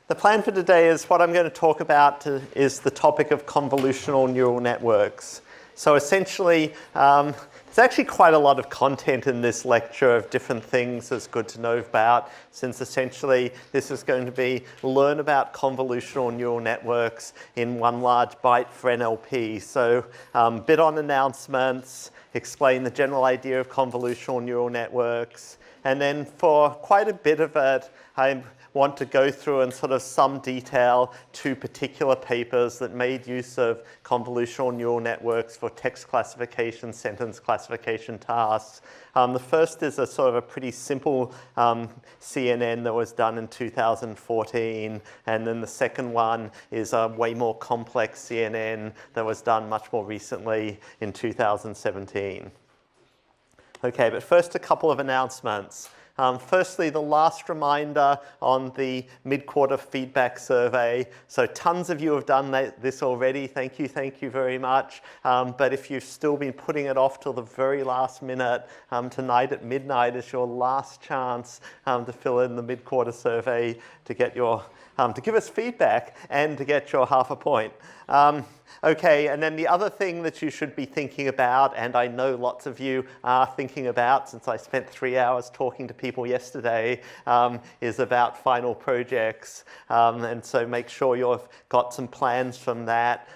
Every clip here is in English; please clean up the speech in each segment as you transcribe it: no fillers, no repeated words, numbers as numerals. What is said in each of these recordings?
The plan for today is what I'm going to talk about is the topic of convolutional neural networks. So essentially, there's actually quite a lot of content in this lecture of different things that's good to know about, since essentially this is going to be learn about convolutional neural networks in one large bite for NLP. So bit on announcements, explain the general idea of convolutional neural networks, and then for quite a bit of it, I want to go through in sort of some detail two particular papers that made use of convolutional neural networks for text classification, sentence classification tasks. The first is a sort of a pretty simple CNN that was done in 2014, and then the second one is a way more complex CNN that was done much more recently in 2017. Okay, but first a couple of announcements. Firstly, the last reminder on the mid-quarter feedback survey. So tons of you have done this already. Thank you very much. But if you've still been putting it off till the very last minute, tonight at midnight is your last chance to fill in the mid-quarter survey to get your to give us feedback and to get your half a point. Okay, and then the other thing that you should be thinking about, and I know lots of you are thinking about since I spent 3 hours talking to people yesterday, is about final projects. And so make sure you've got some plans from that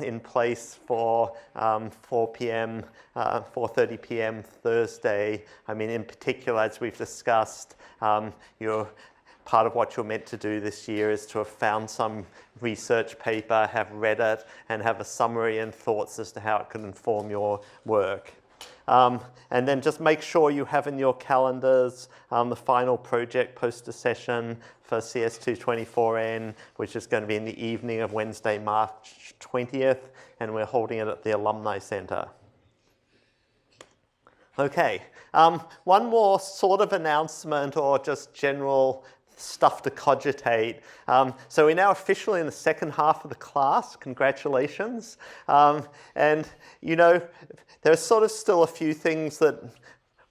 in place for 4 p.m., 4:30 p.m. Thursday. I mean, in particular, as we've discussed, part of what you're meant to do this year is to have found some research paper, have read it, and have a summary and thoughts as to how it can inform your work. And then just make sure you have in your calendars the final project poster session for CS224N, which is going to be in the evening of Wednesday, March 20th, and we're holding it at the Alumni Center. Okay, one more sort of announcement or just general stuff to cogitate. So we're now officially in the second half of the class. Congratulations. And you know, there's sort of still a few things that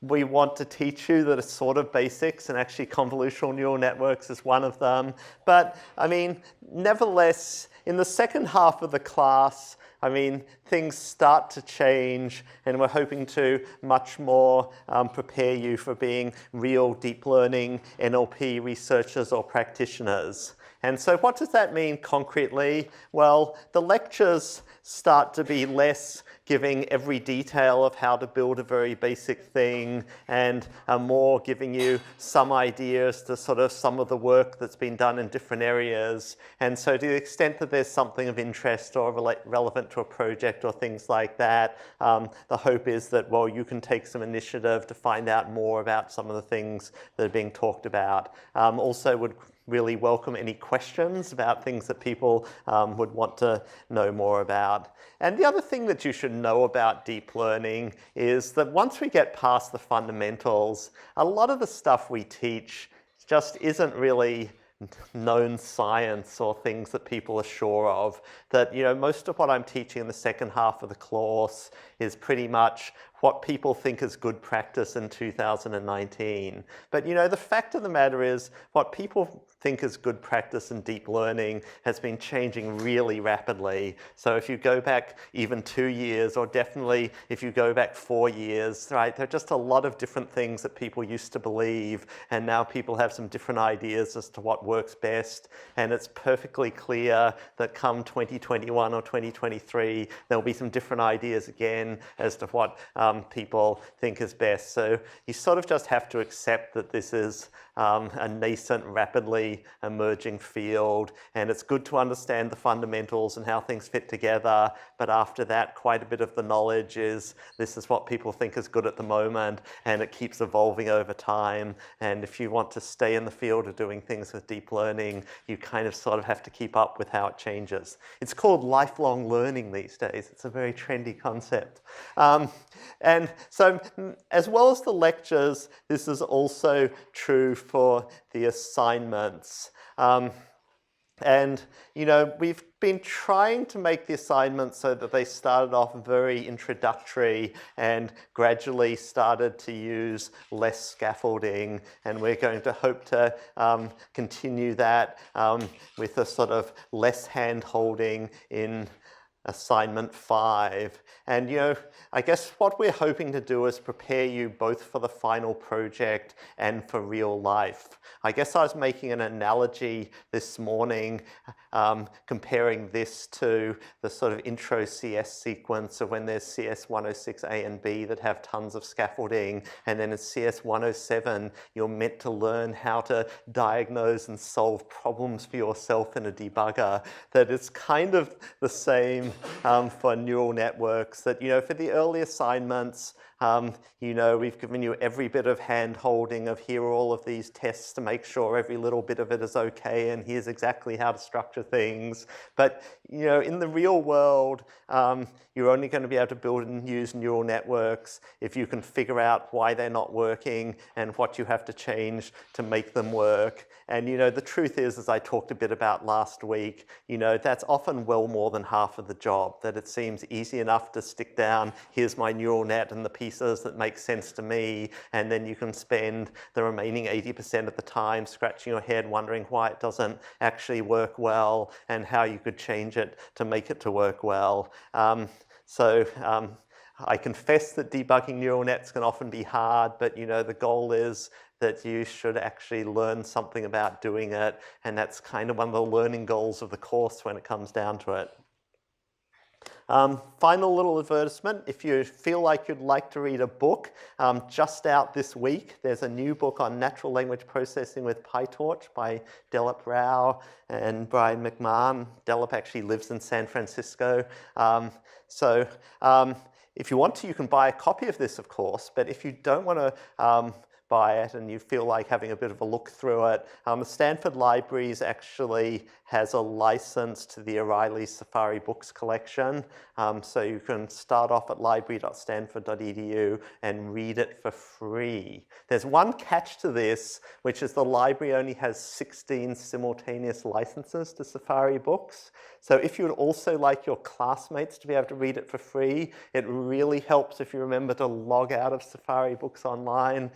we want to teach you that are sort of basics, and actually convolutional neural networks is one of them. But I mean, nevertheless, in the second half of the class, I mean, things start to change, and we're hoping to much more prepare you for being real deep learning NLP researchers or practitioners. And so what does that mean concretely? Well, the lectures start to be less giving every detail of how to build a very basic thing, and more giving you some ideas to sort of some of the work that's been done in different areas. And so to the extent that there's something of interest or relevant to a project or things like that, the hope is that, well, you can take some initiative to find out more about some of the things that are being talked about. Also would really welcome any questions about things that people would want to know more about. And the other thing that you should know about deep learning is that once we get past the fundamentals, a lot of the stuff we teach just isn't really known science or things that people are sure of. That, you know, most of what I'm teaching in the second half of the course is pretty much what people think is good practice in 2019. But you know, the fact of the matter is what people think is good practice in deep learning has been changing really rapidly. So if you go back even 2 years, or definitely if you go back 4 years, right, there are just a lot of different things that people used to believe, and now people have some different ideas as to what works best. And it's perfectly clear that come 2021 or 2023, there'll be some different ideas again as to what people think is best. So you sort of just have to accept that this is a nascent, rapidly emerging field, and it's good to understand the fundamentals and how things fit together, but after that, quite a bit of the knowledge is this is what people think is good at the moment, and it keeps evolving over time. And if you want to stay in the field of doing things with deep learning, you kind of sort of have to keep up with how it changes. It's called lifelong learning these days. It's a very trendy concept. And so as well as the lectures, this is also true for the assignments. And, you know, we've been trying to make the assignments so that they started off very introductory and gradually started to use less scaffolding. And we're going to hope to continue that with a sort of less hand-holding in assignment 5. And, you know, I guess what we're hoping to do is prepare you both for the final project and for real life. I guess I was making an analogy this morning, comparing this to the sort of intro CS sequence of when there's CS 106A and B that have tons of scaffolding, and then in CS 107 you're meant to learn how to diagnose and solve problems for yourself in a debugger. That it's kind of the same for neural networks, that, you know, for the early assignments, you know, we've given you every bit of hand-holding of here are all of these tests to make sure every little bit of it is okay, and here's exactly how to structure things. But, you know, in the real world, you're only going to be able to build and use neural networks if you can figure out why they're not working and what you have to change to make them work. And, you know, the truth is, as I talked a bit about last week, you know, that's often well more than half of the job, that it seems easy enough to stick down, here's my neural net and the pieces that make sense to me, and then you can spend the remaining 80% of the time scratching your head wondering why it doesn't actually work well and how you could change it to make it to work well. I confess that debugging neural nets can often be hard, but, you know, the goal is that you should actually learn something about doing it, and that's kind of one of the learning goals of the course when it comes down to it. Final little advertisement, if you feel like you'd like to read a book, just out this week, there's a new book on natural language processing with PyTorch by Delip Rao and Brian McMahon. Delip actually lives in San Francisco. If you want to, you can buy a copy of this, of course, but if you don't want to buy it and you feel like having a bit of a look through it, the Stanford Libraries actually has a license to the O'Reilly Safari Books collection. So you can start off at library.stanford.edu and read it for free. There's one catch to this, which is the library only has 16 simultaneous licenses to Safari Books. So if you would also like your classmates to be able to read it for free, it really helps if you remember to log out of Safari Books Online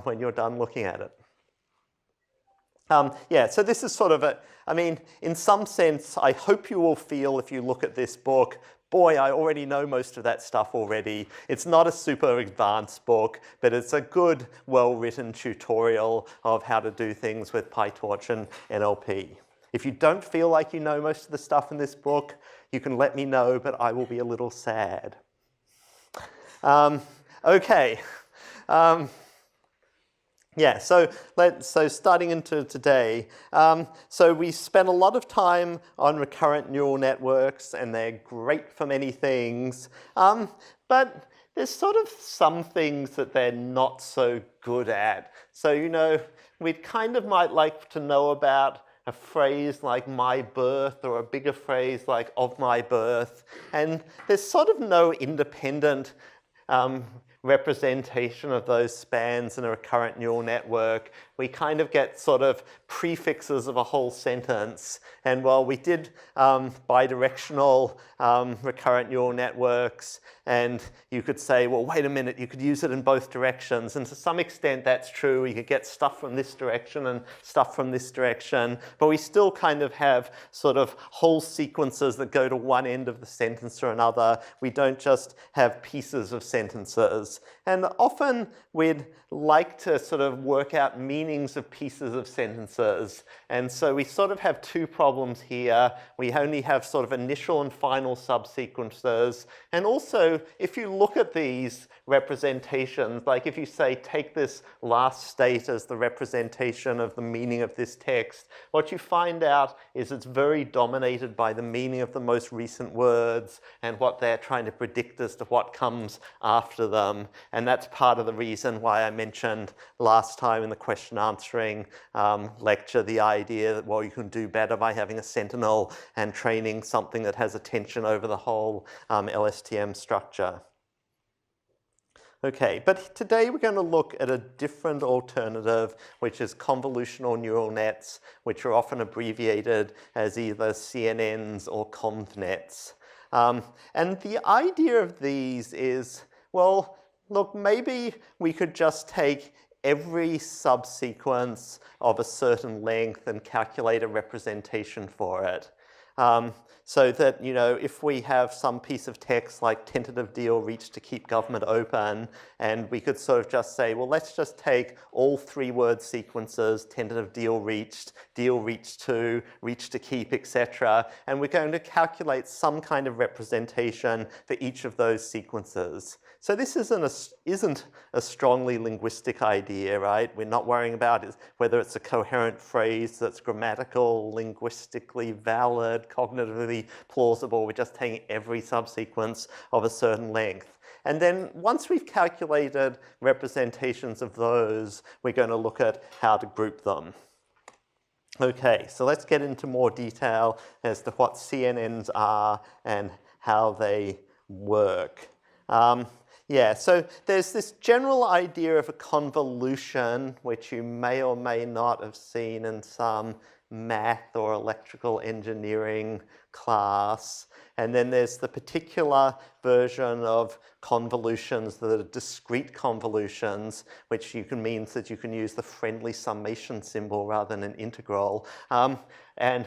when you're done looking at it. Yeah, so this is sort of a, I mean, in some sense, I hope you will feel if you look at this book, boy, I already know most of that stuff already. It's not a super advanced book, but it's a good, well-written tutorial of how to do things with PyTorch and NLP. If you don't feel like you know most of the stuff in this book, you can let me know, but I will be a little sad. Okay. Yeah, so starting into today, so we spent a lot of time on recurrent neural networks, and they're great for many things, but there's sort of some things that they're not so good at. So, you know, we kind of might like to know about a phrase like my birth or a bigger phrase like of my birth, and there's sort of no independent representation of those spans in a recurrent neural network. We kind of get sort of prefixes of a whole sentence. And while we did bidirectional recurrent neural networks, and you could say, well, wait a minute, you could use it in both directions. And to some extent, that's true. You could get stuff from this direction and stuff from this direction. But we still kind of have sort of whole sequences that go to one end of the sentence or another. We don't just have pieces of sentences. And often we'd like to sort of work out meanings of pieces of sentences. And so we sort of have two problems here. We only have sort of initial and final subsequences. And also, if you look at these representations, like if you say, take this last state as the representation of the meaning of this text, what you find out is it's very dominated by the meaning of the most recent words and what they're trying to predict as to what comes after them. And that's part of the reason why I mentioned last time in the question answering lecture the idea that, well, you can do better by having a sentinel and training something that has attention over the whole LSTM structure. Okay, but today we're going to look at a different alternative, which is convolutional neural nets, which are often abbreviated as either CNNs or convnets. And the idea of these is, well, look, maybe we could just take every subsequence of a certain length and calculate a representation for it. So that, you know, if we have some piece of text like tentative deal reached to keep government open, and we could sort of just say, well, let's just take all 3-word sequences, tentative deal reached to, reach to keep, etc. And we're going to calculate some kind of representation for each of those sequences. So this isn't a strongly linguistic idea, right? We're not worrying about whether it's a coherent phrase that's grammatical, linguistically valid, cognitively plausible. We're just taking every subsequence of a certain length. And then once we've calculated representations of those, we're going to look at how to group them. Okay, so let's get into more detail as to what CNNs are and how they work. Yeah, so there's this general idea of a convolution, which you may or may not have seen in some math or electrical engineering class. And then there's the particular version of convolutions that are discrete convolutions, which means that you can use the friendly summation symbol rather than an integral. And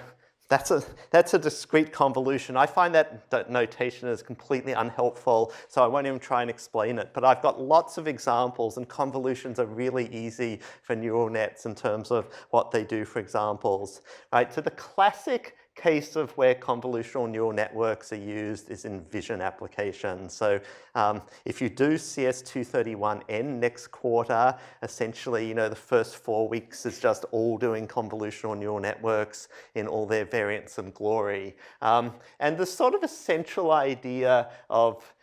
that's a discrete convolution. I find that notation is completely unhelpful, so I won't even try and explain it. But I've got lots of examples, and convolutions are really easy for neural nets in terms of what they do for examples. Right? So the classic case of where convolutional neural networks are used is in vision applications. So if you do CS224N next quarter, essentially, you know, the first 4 weeks is just all doing convolutional neural networks in all their variants and glory. And the sort of essential idea of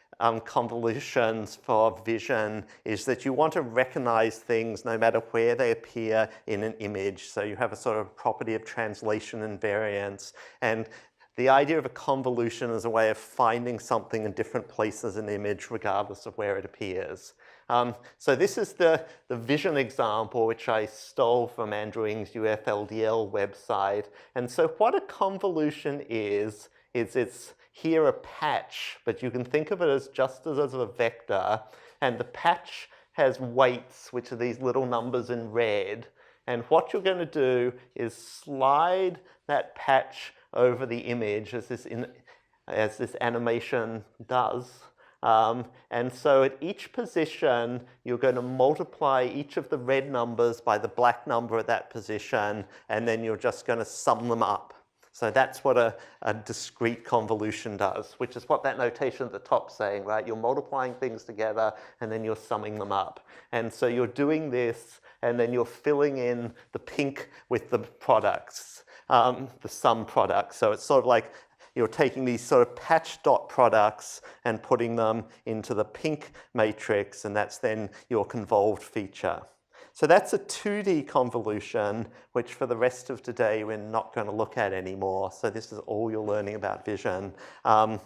convolutions for vision is that you want to recognize things no matter where they appear in an image. So you have a sort of property of translation and variance. And the idea of a convolution is a way of finding something in different places in an image regardless of where it appears. So this is the vision example, which I stole from Andrew Ng's UFLDL website. And so what a convolution is it's here a patch, but you can think of it as just as a vector, and the patch has weights, which are these little numbers in red. And what you're going to do is slide that patch over the image as this animation does. And so at each position, you're going to multiply each of the red numbers by the black number at that position, and then you're just going to sum them up. So that's what a discrete convolution does, which is what that notation at the top's saying, right? You're multiplying things together, and then you're summing them up. And so you're doing this, and then you're filling in the pink with the products, the sum products. So it's sort of like you're taking these sort of patch dot products and putting them into the pink matrix, and that's then your convolved feature. So that's a 2D convolution, which for the rest of today we're not going to look at anymore. So this is all you're learning about vision. And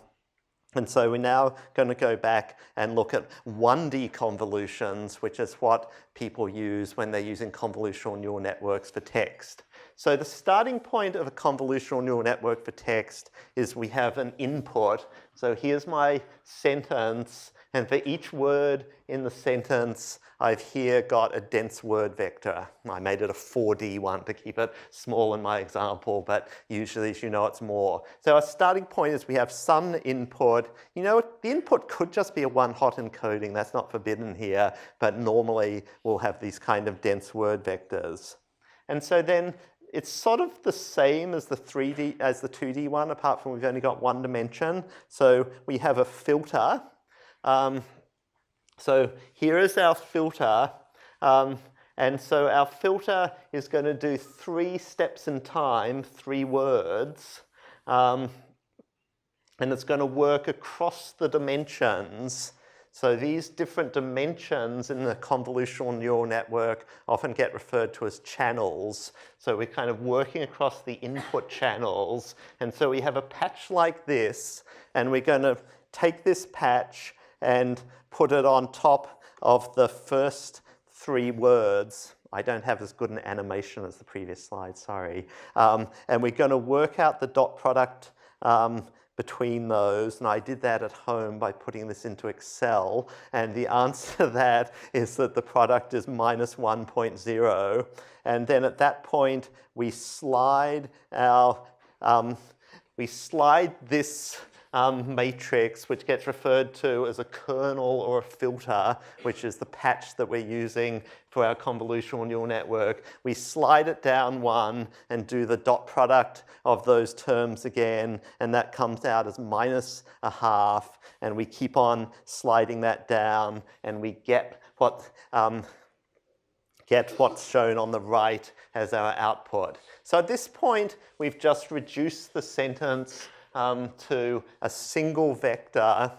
so we're now going to go back and look at 1D convolutions, which is what people use when they're using convolutional neural networks for text. So the starting point of a convolutional neural network for text is we have an input. So here's my sentence, and for each word in the sentence, I've here got a dense word vector. I made it a 4D one to keep it small in my example, but usually, as you know, it's more. So our starting point is we have some input. You know, the input could just be a one-hot encoding. That's not forbidden here, but normally we'll have these kind of dense word vectors. And so then it's sort of the same as the 2D one, apart from we've only got one dimension. So we have a filter. So here is our filter, and so our filter is going to do 3 steps in time, 3 words, and it's going to work across the dimensions. So these different dimensions in the convolutional neural network often get referred to as channels. So we're kind of working across the input channels, and so we have a patch like this, and we're going to take this patch and put it on top of the first 3 words. I don't have as good an animation as the previous slide, sorry. And we're going to work out the dot product between those, and I did that at home by putting this into Excel, and the answer to that is that the product is minus 1.0, and then at that point we slide this matrix, which gets referred to as a kernel or a filter, which is the patch that we're using for our convolutional neural network. We slide it down 1 and do the dot product of those terms again, and that comes out as minus a half, and we keep on sliding that down, and we get what's shown on the right as our output. So at this point, we've just reduced the sentence to a single vector,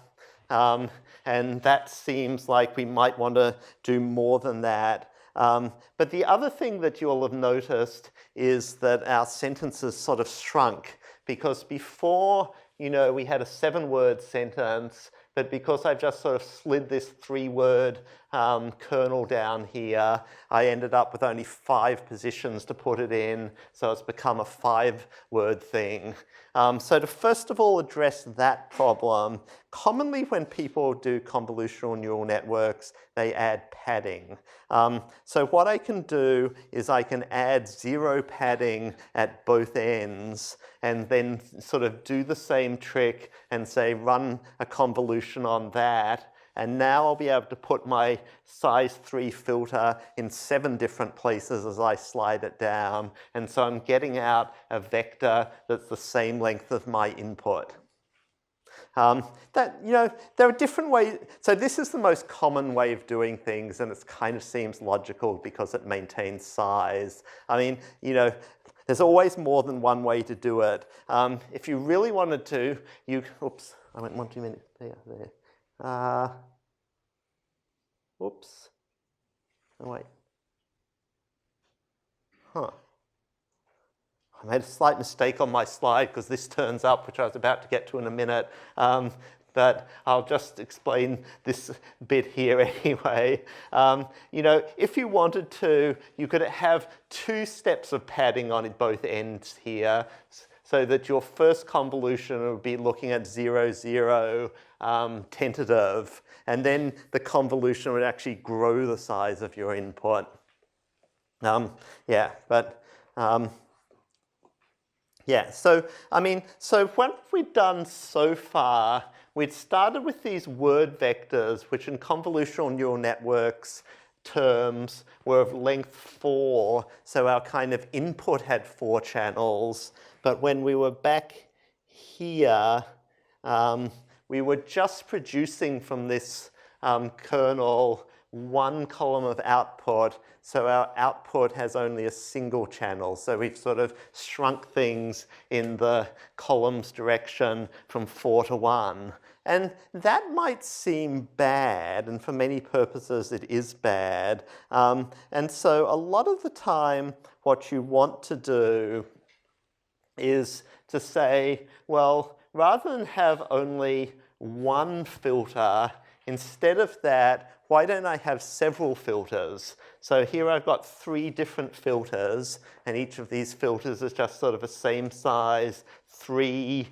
and that seems like we might want to do more than that. But the other thing that you'll have noticed is that our sentences sort of shrunk, because before, we had a 7-word sentence, but because I've just sort of slid this 3-word kernel down here, I ended up with only 5 positions to put it in, so it's become a 5-word thing. So to first of all address that problem, commonly when people do convolutional neural networks, they add padding. So what I can do is I can add 0 padding at both ends, and then sort of do the same trick and say run a convolution on that. And now I'll be able to put my size 3 filter in 7 different places as I slide it down. And so I'm getting out a vector that's the same length as my input. There are different ways. So this is the most common way of doing things, and it kind of seems logical because it maintains size. I mean, there's always more than one way to do it. If you really wanted to, oops, I went 1 too many there. Oops. Oh, wait. Huh. I made a slight mistake on my slide because this turns up, which I was about to get to in a minute. But I'll just explain this bit here anyway. If you wanted to, you could have 2 steps of padding on both ends here, so that your first convolution would be looking at 0, 0, tentative, and then the convolution would actually grow the size of your input. So what we've done so far, we'd started with these word vectors, which in convolutional neural networks terms were of length 4, so our kind of input had 4 channels. But when we were back here, we were just producing from this kernel 1 column of output, so our output has only a single channel. So we've sort of shrunk things in the columns direction from 4 to 1. And that might seem bad, and for many purposes it is bad. And so a lot of the time what you want to do is to say, well, rather than have only 1 filter, instead of that, why don't I have several filters? So here I've got 3 different filters, and each of these filters is just sort of the same size, 3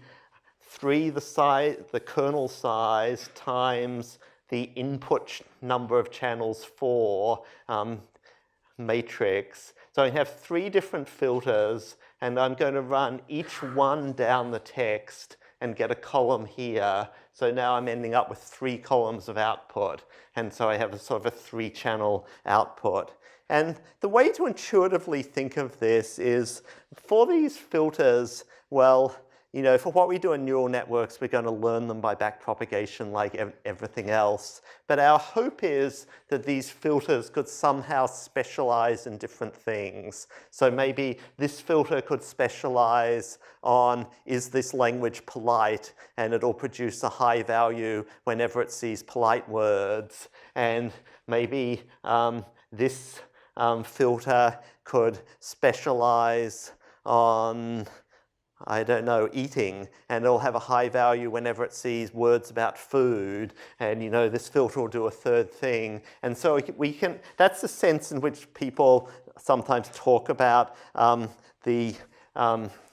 the kernel size times the input number of channels 4 matrix. So I have 3 different filters, and I'm going to run each one down the text and get a column here. So now I'm ending up with 3 columns of output. And so I have a sort of a 3-channel output. And the way to intuitively think of this is, for these filters, well, for what we do in neural networks, we're going to learn them by backpropagation like everything else. But our hope is that these filters could somehow specialize in different things. So maybe this filter could specialize on, is this language polite? And it'll produce a high value whenever it sees polite words. And maybe this filter could specialize on, I don't know, eating, and it'll have a high value whenever it sees words about food, and you know, this filter will do a third thing. And so we can, that's the sense in which people sometimes talk about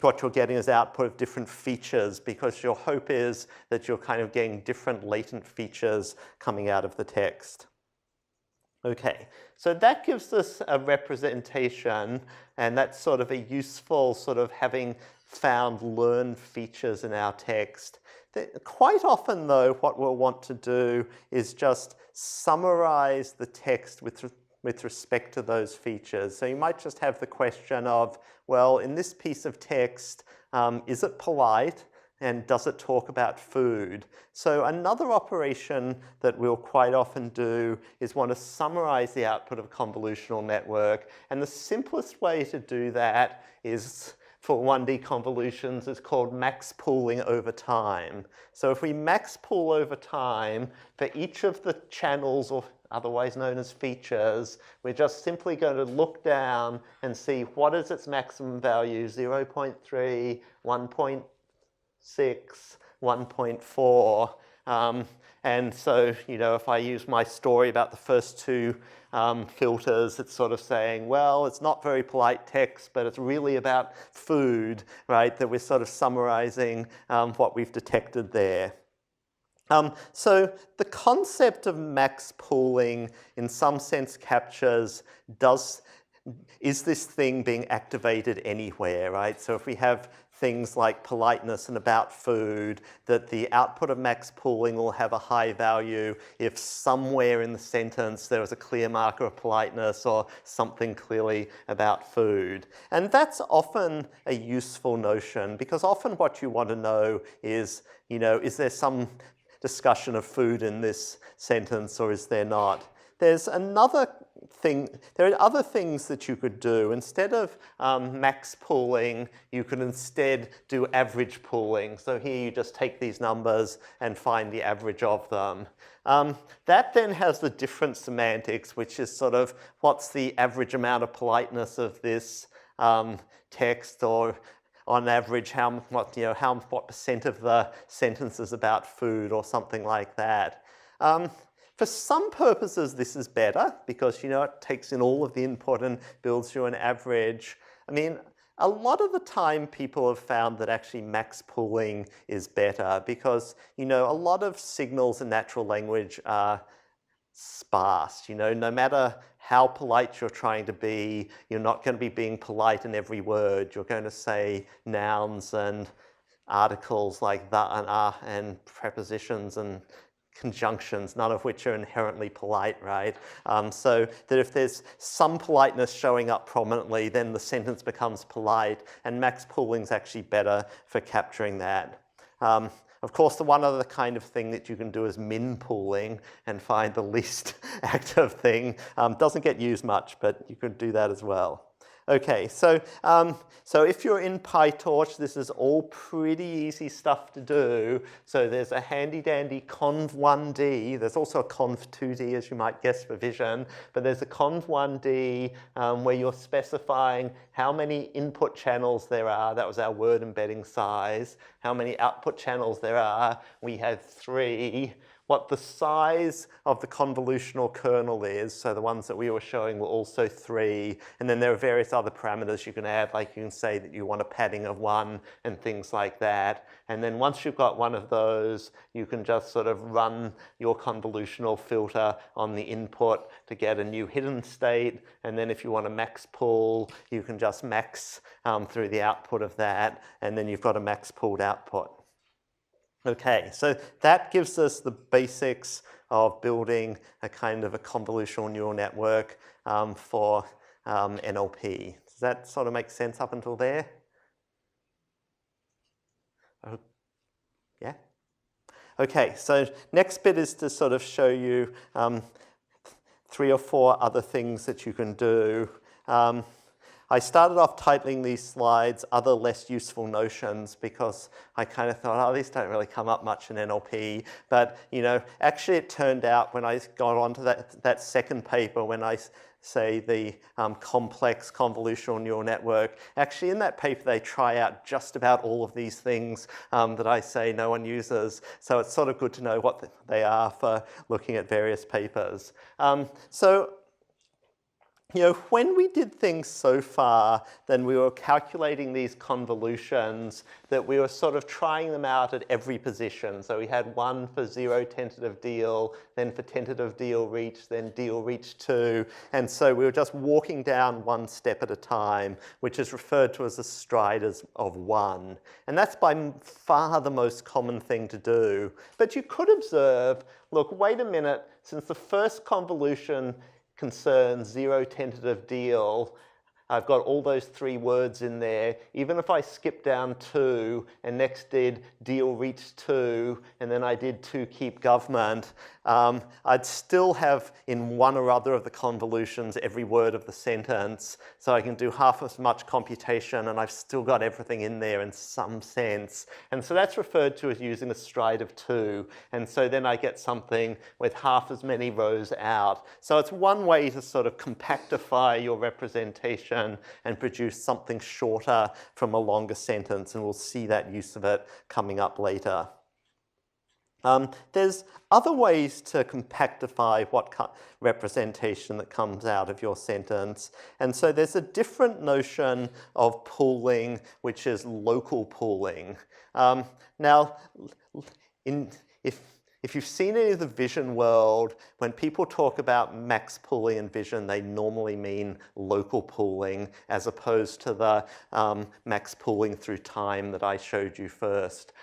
what you're getting as output of different features, because your hope is that you're kind of getting different latent features coming out of the text. Okay, so that gives us a representation, and that's sort of a useful sort of having found learned features in our text. Quite often though, what we'll want to do is just summarize the text with respect to those features. So you might just have the question of, well, in this piece of text, is it polite? And does it talk about food? So another operation that we'll quite often do is want to summarize the output of a convolutional network. And the simplest way to do that is, for 1D convolutions, is called max pooling over time. So if we max pool over time for each of the channels, or otherwise known as features, we're just simply going to look down and see what is its maximum value, 0.3, 1.6, 1.4. And so, you know, if I use my story about the first two filters, it's sort of saying, well, it's not very polite text, but it's really about food, right? That we're sort of summarizing what we've detected there. So the concept of max pooling in some sense captures, is this thing being activated anywhere, right? So if we have things like politeness and about food, that the output of max pooling will have a high value if somewhere in the sentence there was a clear marker of politeness or something clearly about food. And that's often a useful notion, because often what you want to know is, you know, is there some discussion of food in this sentence or is there not? There's another thing, there are other things that you could do. Instead of max pooling, you could instead do average pooling. So here you just take these numbers and find the average of them. That then has the different semantics, which is sort of what's the average amount of politeness of this text, or on average, what percent of the sentence is about food, or something like that. For some purposes, this is better because, you know, it takes in all of the input and builds you an average. I mean, a lot of the time people have found that actually max pooling is better because, you know, a lot of signals in natural language are sparse. You know, no matter how polite you're trying to be, you're not going to be being polite in every word. You're going to say nouns and articles like that and prepositions and conjunctions, none of which are inherently polite, right? So that if there's some politeness showing up prominently, then the sentence becomes polite, and max pooling is actually better for capturing that. Of course, the one other kind of thing that you can do is min pooling and find the least active thing. Doesn't get used much, but you could do that as well. Okay, so if you're in PyTorch, this is all pretty easy stuff to do. So there's a handy-dandy conv1d. There's also a conv2d, as you might guess, for vision. But there's a conv1d where you're specifying how many input channels there are. That was our word embedding size. How many output channels there are. We had 3. What the size of the convolutional kernel is, so the ones that we were showing were also 3, and then there are various other parameters you can add, like you can say that you want a padding of 1 and things like that. And then once you've got one of those, you can just sort of run your convolutional filter on the input to get a new hidden state, and then if you want to max pool, you can just max through the output of that, and then you've got a max pooled output. Okay, so that gives us the basics of building a kind of a convolutional neural network for NLP. Does that sort of make sense up until there? Yeah? Okay, so next bit is to sort of show you 3 or 4 other things that you can do. I started off titling these slides Other Less Useful Notions because I kind of thought, oh, these don't really come up much in NLP. But, you know, actually it turned out when I got onto that second paper, when I say, the complex convolutional neural network. Actually, in that paper, they try out just about all of these things that I say no one uses. So it's sort of good to know what they are for looking at various papers. You know, when we did things so far, then we were calculating these convolutions that we were sort of trying them out at every position. So we had one for 0 tentative deal, then for tentative deal reach, then deal reach 2. And so we were just walking down one step at a time, which is referred to as a stride of 1. And that's by far the most common thing to do. But you could observe, look, wait a minute, since the first convolution concerns 0 tentative deal, I've got all those 3 words in there. Even if I skip down 2 and next did deal reach 2 and then I did 2 keep government, I'd still have in one or other of the convolutions every word of the sentence. So I can do half as much computation and I've still got everything in there in some sense. And so that's referred to as using a stride of 2. And so then I get something with half as many rows out. So it's one way to sort of compactify your representation and produce something shorter from a longer sentence, and we'll see that use of it coming up later. There's other ways to compactify what representation that comes out of your sentence. And so there's a different notion of pooling, which is local pooling. Now, if you've seen any of the vision world, when people talk about max pooling in vision, they normally mean local pooling as opposed to the max pooling through time that I showed you first.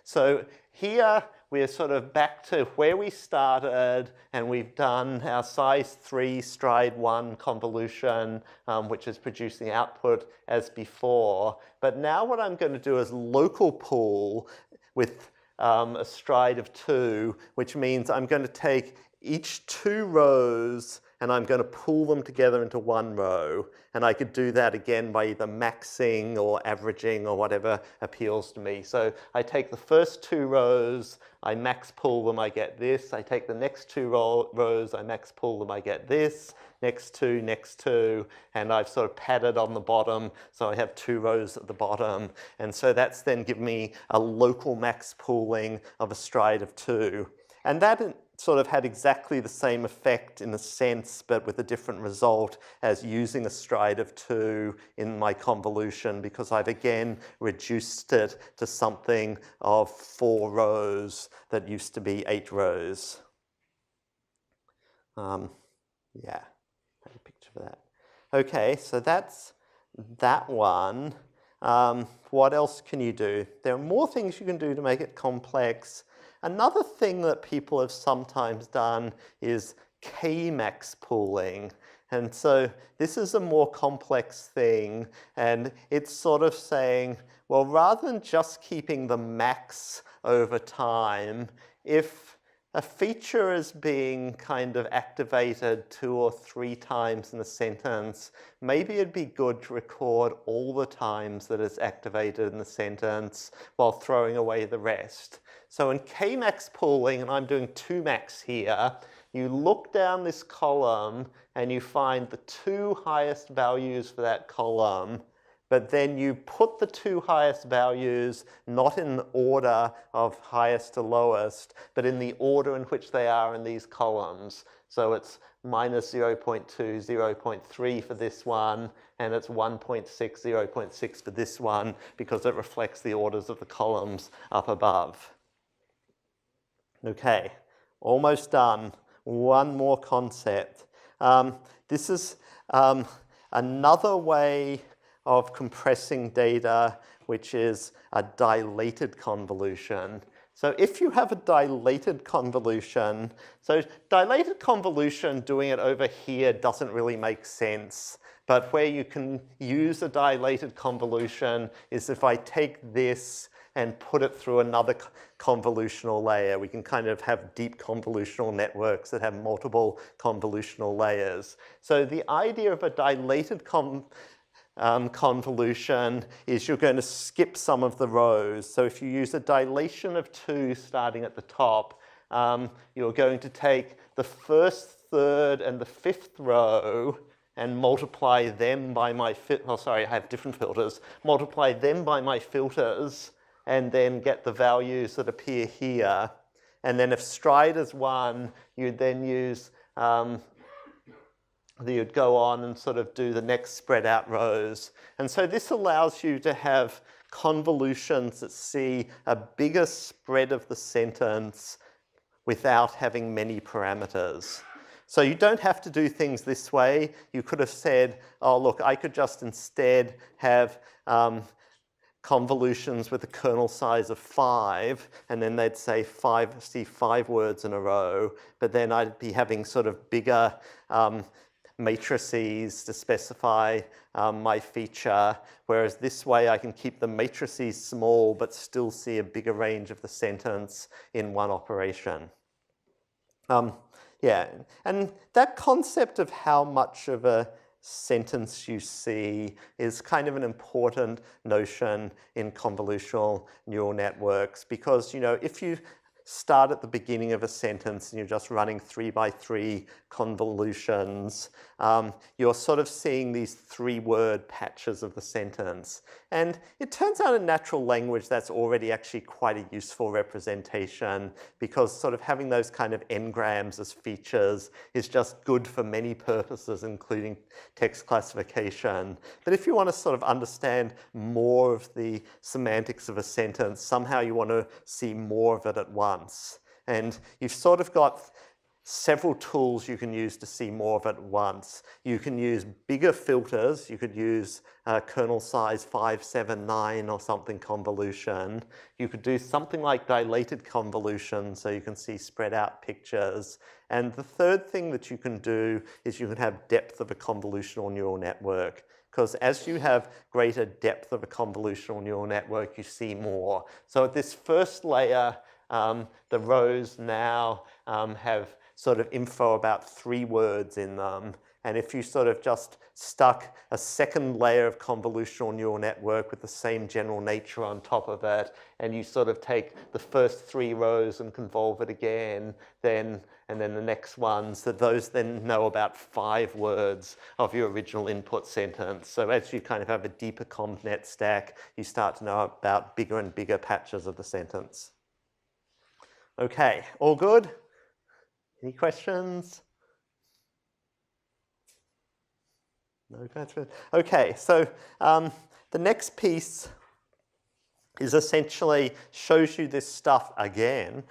So here we're sort of back to where we started, and we've done our size 3 stride 1 convolution, which is producing output as before. But now what I'm going to do is local pool with a stride of 2, which means I'm going to take each 2 rows and I'm going to pool them together into 1 row. And I could do that again by either maxing or averaging or whatever appeals to me. So I take the first 2 rows, I max pool them, I get this. I take the next 2 rows, I max pool them, I get this. Next 2, and I've sort of padded on the bottom, so I have 2 rows at the bottom. And so that's then given me a local max pooling of a stride of 2. And that sort of had exactly the same effect in a sense, but with a different result as using a stride of 2 in my convolution, because I've again reduced it to something of 4 rows that used to be 8 rows. Yeah. A picture for that. Okay, so that's that one. What else can you do? There are more things you can do to make it complex. Another thing that people have sometimes done is K-max pooling. And so this is a more complex thing, and it's sort of saying, well, rather than just keeping the max over time, if a feature is being kind of activated 2 or 3 times in a sentence, maybe it'd be good to record all the times that it's activated in the sentence while throwing away the rest. So in K-max pooling, and I'm doing 2max here, you look down this column and you find the 2 highest values for that column, but then you put the 2 highest values not in the order of highest to lowest, but in the order in which they are in these columns. So it's minus 0.2, 0.3 for this one, and it's 1.6, 0.6 for this one, because it reflects the orders of the columns up above. Okay, almost done. One more concept. This is another way of compressing data, which is a dilated convolution. So if you have a dilated convolution, so dilated convolution, doing it over here doesn't really make sense. But where you can use a dilated convolution is if I take this and put it through another convolutional layer. We can kind of have deep convolutional networks that have multiple convolutional layers. So the idea of a dilated convolution is you're going to skip some of the rows. So if you use a dilation of 2 starting at the top, you're going to take the first third and the fifth row and multiply them by my, oh sorry, I have different filters, multiply them by my filters and then get the values that appear here. And then if stride is 1, you'd then use, you'd go on and sort of do the next spread out rows. And so this allows you to have convolutions that see a bigger spread of the sentence without having many parameters. So you don't have to do things this way. You could have said, oh, look, I could just instead have convolutions with a kernel size of 5, and then they'd say 5 words in a row, but then I'd be having sort of bigger matrices to specify my feature, whereas this way I can keep the matrices small but still see a bigger range of the sentence in one operation. Yeah, and that concept of how much of a sentence you see is kind of an important notion in convolutional neural networks because, you know, if you start at the beginning of a sentence and you're just running 3x3 convolutions, you're sort of seeing these 3-word patches of the sentence. And it turns out in natural language that's already actually quite a useful representation because sort of having those kind of n-grams as features is just good for many purposes, including text classification. But if you want to sort of understand more of the semantics of a sentence, somehow you want to see more of it at once. And you've sort of got several tools you can use to see more of it at once. You can use bigger filters. You could use kernel size 5, 7, 9 or something convolution. You could do something like dilated convolution so you can see spread out pictures. And the third thing that you can do is you can have depth of a convolutional neural network. Because as you have greater depth of a convolutional neural network, you see more. So at this first layer, the rows now have sort of info about 3 words in them. And if you sort of just stuck a second layer of convolutional neural network with the same general nature on top of it, and you sort of take the first 3 rows and convolve it again, and then the next ones, that those then know about 5 words of your original input sentence. So as you kind of have a deeper ConvNet stack, you start to know about bigger and bigger patches of the sentence. Okay, all good? Any questions? No questions? Okay, so the next piece is essentially shows you this stuff again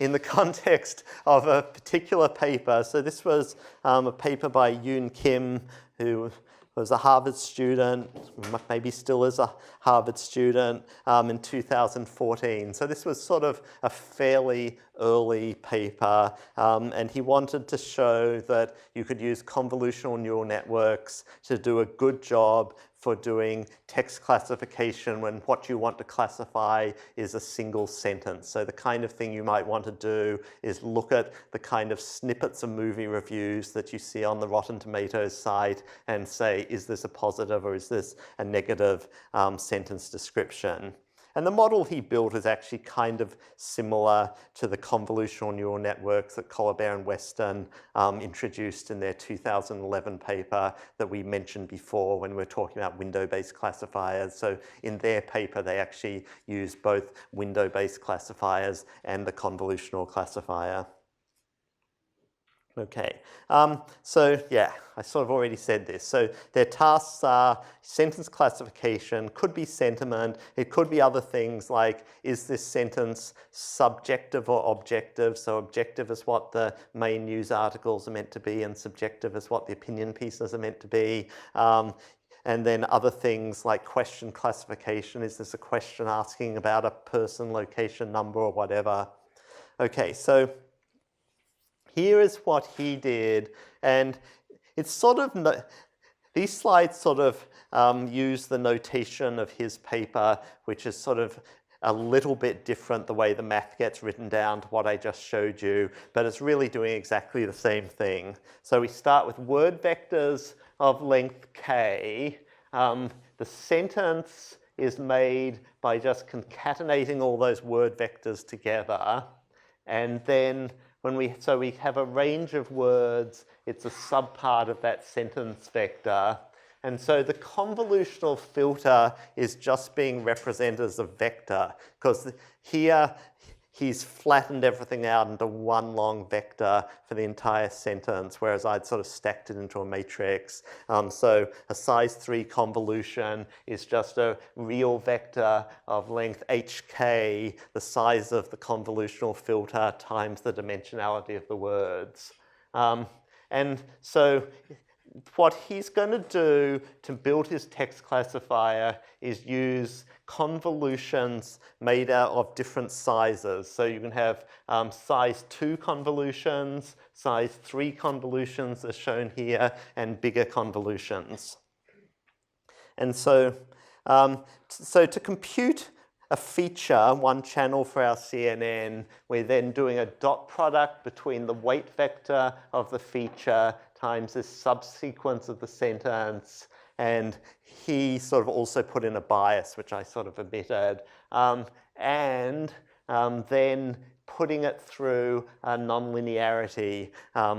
in the context of a particular paper. So this was a paper by Yoon Kim, who was a Harvard student, maybe still is a Harvard student, in 2014. So this was sort of a fairly early paper, and he wanted to show that you could use convolutional neural networks to do a good job for doing text classification when what you want to classify is a single sentence. So the kind of thing you might want to do is look at the kind of snippets of movie reviews that you see on the Rotten Tomatoes site and say, is this a positive or is this a negative sentence description? And the model he built is actually kind of similar to the convolutional neural networks that Colbert and Weston introduced in their 2011 paper that we mentioned before when we were talking about window-based classifiers. So in their paper, they actually use both window-based classifiers and the convolutional classifier. Okay, so yeah, I sort of already said this. So their tasks are sentence classification, could be sentiment, it could be other things like, is this sentence subjective or objective? So objective is what the main news articles are meant to be, and subjective is what the opinion pieces are meant to be. And then other things like question classification, is this a question asking about a person, location, number, or whatever? Okay, so here is what he did, and it's sort of, these slides sort of use the notation of his paper, which is sort of a little bit different the way the math gets written down to what I just showed you, but it's really doing exactly the same thing. So we start with word vectors of length k. The sentence is made by just concatenating all those word vectors together, and then so we have a range of words, it's a subpart of that sentence vector. And so the convolutional filter is just being represented as a vector, because here he's flattened everything out into one long vector for the entire sentence, whereas I'd sort of stacked it into a matrix. So a size 3 convolution is just a real vector of length hk, the size of the convolutional filter times the dimensionality of the words. And so what he's going to do to build his text classifier is use convolutions made out of different sizes. So you can have size 2 convolutions, size 3 convolutions as shown here, and bigger convolutions. And so, so to compute a feature, one channel for our CNN, we're then doing a dot product between the weight vector of the feature times this subsequence of the sentence, and he sort of also put in a bias, which I sort of omitted, and then putting it through a nonlinearity,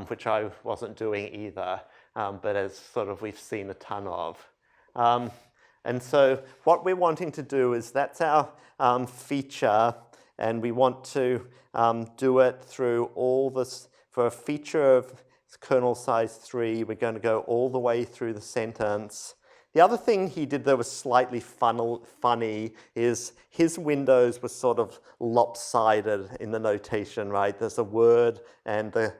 which I wasn't doing either, but as sort of we've seen a ton of. And so what we're wanting to do is that's our feature, and we want to do it through all this. For a feature of kernel size 3, we're going to go all the way through the sentence. The other thing he did that was slightly funny is his windows were sort of lopsided in the notation, right? There's a word and the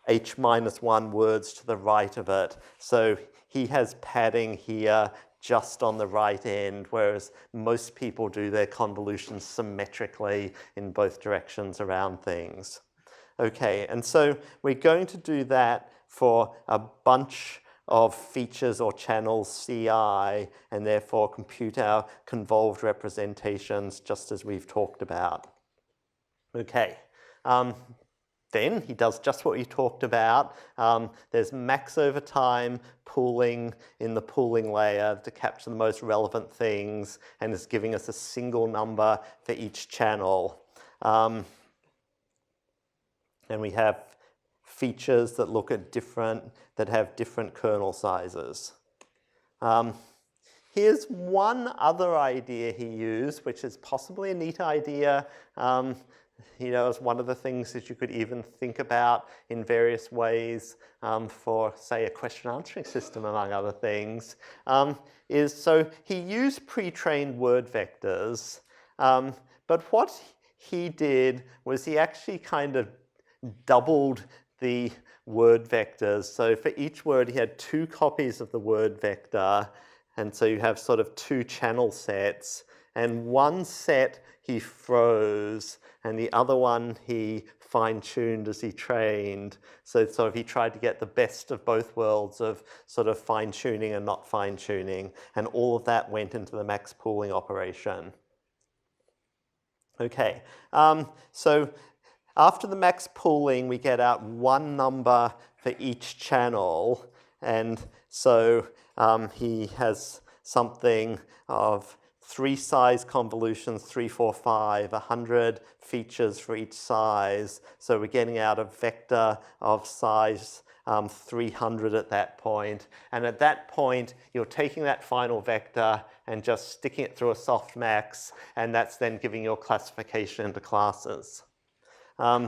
h-1 words to the right of it. So he has padding here just on the right end, whereas most people do their convolutions symmetrically in both directions around things. Okay, and so we're going to do that for a bunch of features or channels CI, and therefore compute our convolved representations just as we've talked about. Okay. Then he does just what you talked about. There's max over time pooling in the pooling layer to capture the most relevant things, and is giving us a single number for each channel. And we have features that look at that have different kernel sizes. Here's one other idea he used, which is possibly a neat idea. You know, as one of the things that you could even think about in various ways for, say, a question answering system, among other things, is so he used pre-trained word vectors, but what he did was he actually kind of doubled the word vectors. So for each word, he had 2 copies of the word vector, and so you have sort of 2 channel sets, and one set he froze, and the other one he fine-tuned as he trained. So sort of he tried to get the best of both worlds of sort of fine-tuning and not fine-tuning, and all of that went into the max pooling operation. Okay, so after the max pooling, we get out one number for each channel, and so he has something of 3 size convolutions, 3, 4, 5, 100 features for each size. So we're getting out a vector of size 300 at that point. And at that point, you're taking that final vector and just sticking it through a softmax, and that's then giving your classification into classes.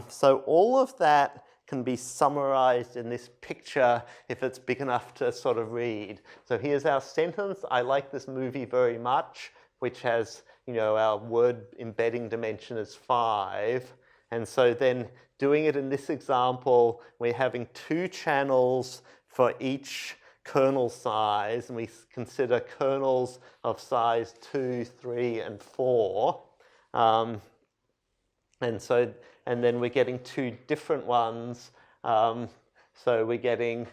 So all of that can be summarized in this picture if it's big enough to sort of read. So here's our sentence. I like this movie very much, which has, you know, our word embedding dimension is 5. And so then doing it in this example, we're having 2 channels for each kernel size, and we consider kernels of size 2, 3, and 4. And then we're getting 2 different ones. So we're getting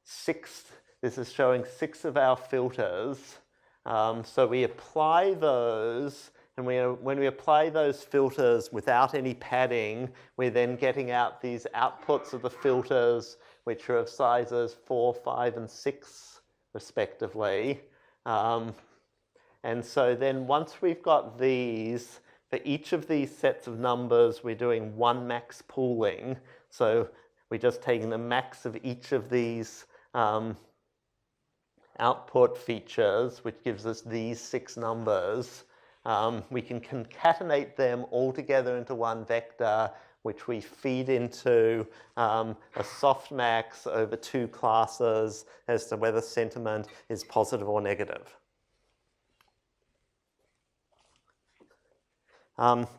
6, this is showing 6 of our filters. So we apply those, and when we apply those filters without any padding, we're then getting out these outputs of the filters, which are of sizes 4, 5, and 6, respectively. And so then once we've got these, for each of these sets of numbers, we're doing one max pooling. So we're just taking the max of each of these output features, which gives us these 6 numbers. We can concatenate them all together into one vector, which we feed into a softmax over 2 classes as to whether sentiment is positive or negative.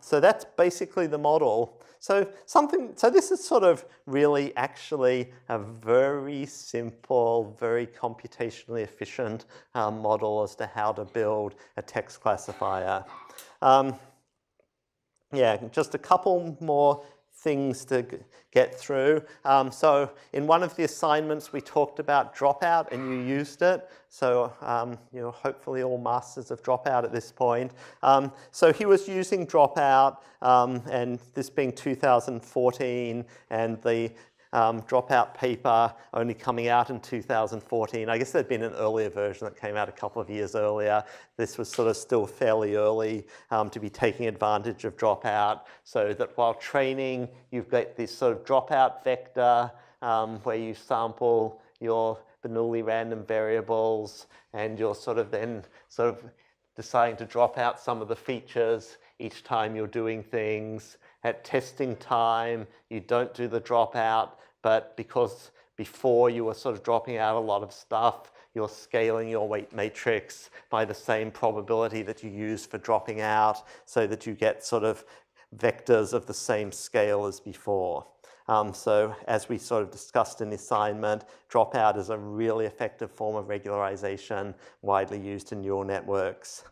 So that's basically the model. So this is sort of really actually a very simple, very computationally efficient model as to how to build a text classifier. Yeah, just a couple more things to get through. So in one of the assignments we talked about dropout and you used it. So you're hopefully all masters of dropout at this point. So he was using dropout and this being 2014 and the dropout paper only coming out in 2014. I guess there'd been an earlier version that came out a couple of years earlier. This was sort of still fairly early to be taking advantage of dropout, so that while training, you've got this sort of dropout vector where you sample your Bernoulli random variables and you're sort of then sort of deciding to drop out some of the features each time you're doing things. At testing time, you don't do the dropout, but because before you were sort of dropping out a lot of stuff, you're scaling your weight matrix by the same probability that you use for dropping out so that you get sort of vectors of the same scale as before. So as we sort of discussed in the assignment, dropout is a really effective form of regularization widely used in neural networks.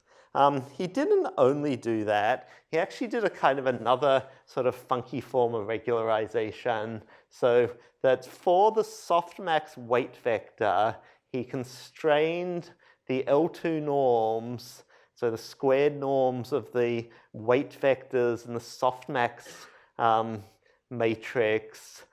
He didn't only do that, he actually did a kind of another sort of funky form of regularization, so that for the softmax weight vector, he constrained the L2 norms, so the squared norms of the weight vectors in the softmax matrix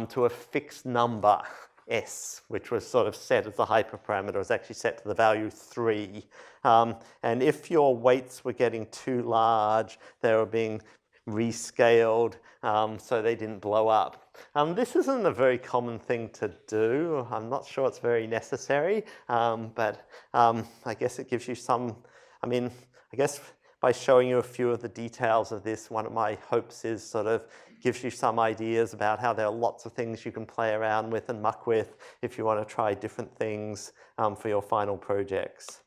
to a fixed number, S, which was sort of set as a hyperparameter. It was actually set to the value 3. And if your weights were getting too large, they were being rescaled so they didn't blow up. This isn't a very common thing to do. I'm not sure it's very necessary, but I guess it gives you some, I guess by showing you a few of the details of this, one of my hopes is sort of gives you some ideas about how there are lots of things you can play around with and muck with if you want to try different things for your final projects.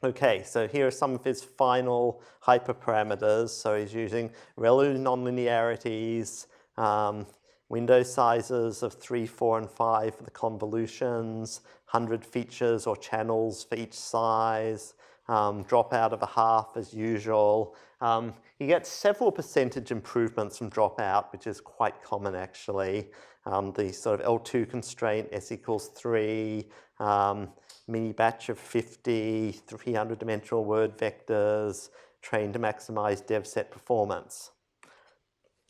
Okay, so here are some of his final hyperparameters. So he's using relative nonlinearities, window sizes of 3, 4, and 5 for the convolutions, 100 features or channels for each size, dropout of a half as usual. You get several percentage improvements from dropout, which is quite common actually. The sort of L2 constraint, S equals 3, mini batch of 50, 300 dimensional word vectors, trained to maximize dev set performance.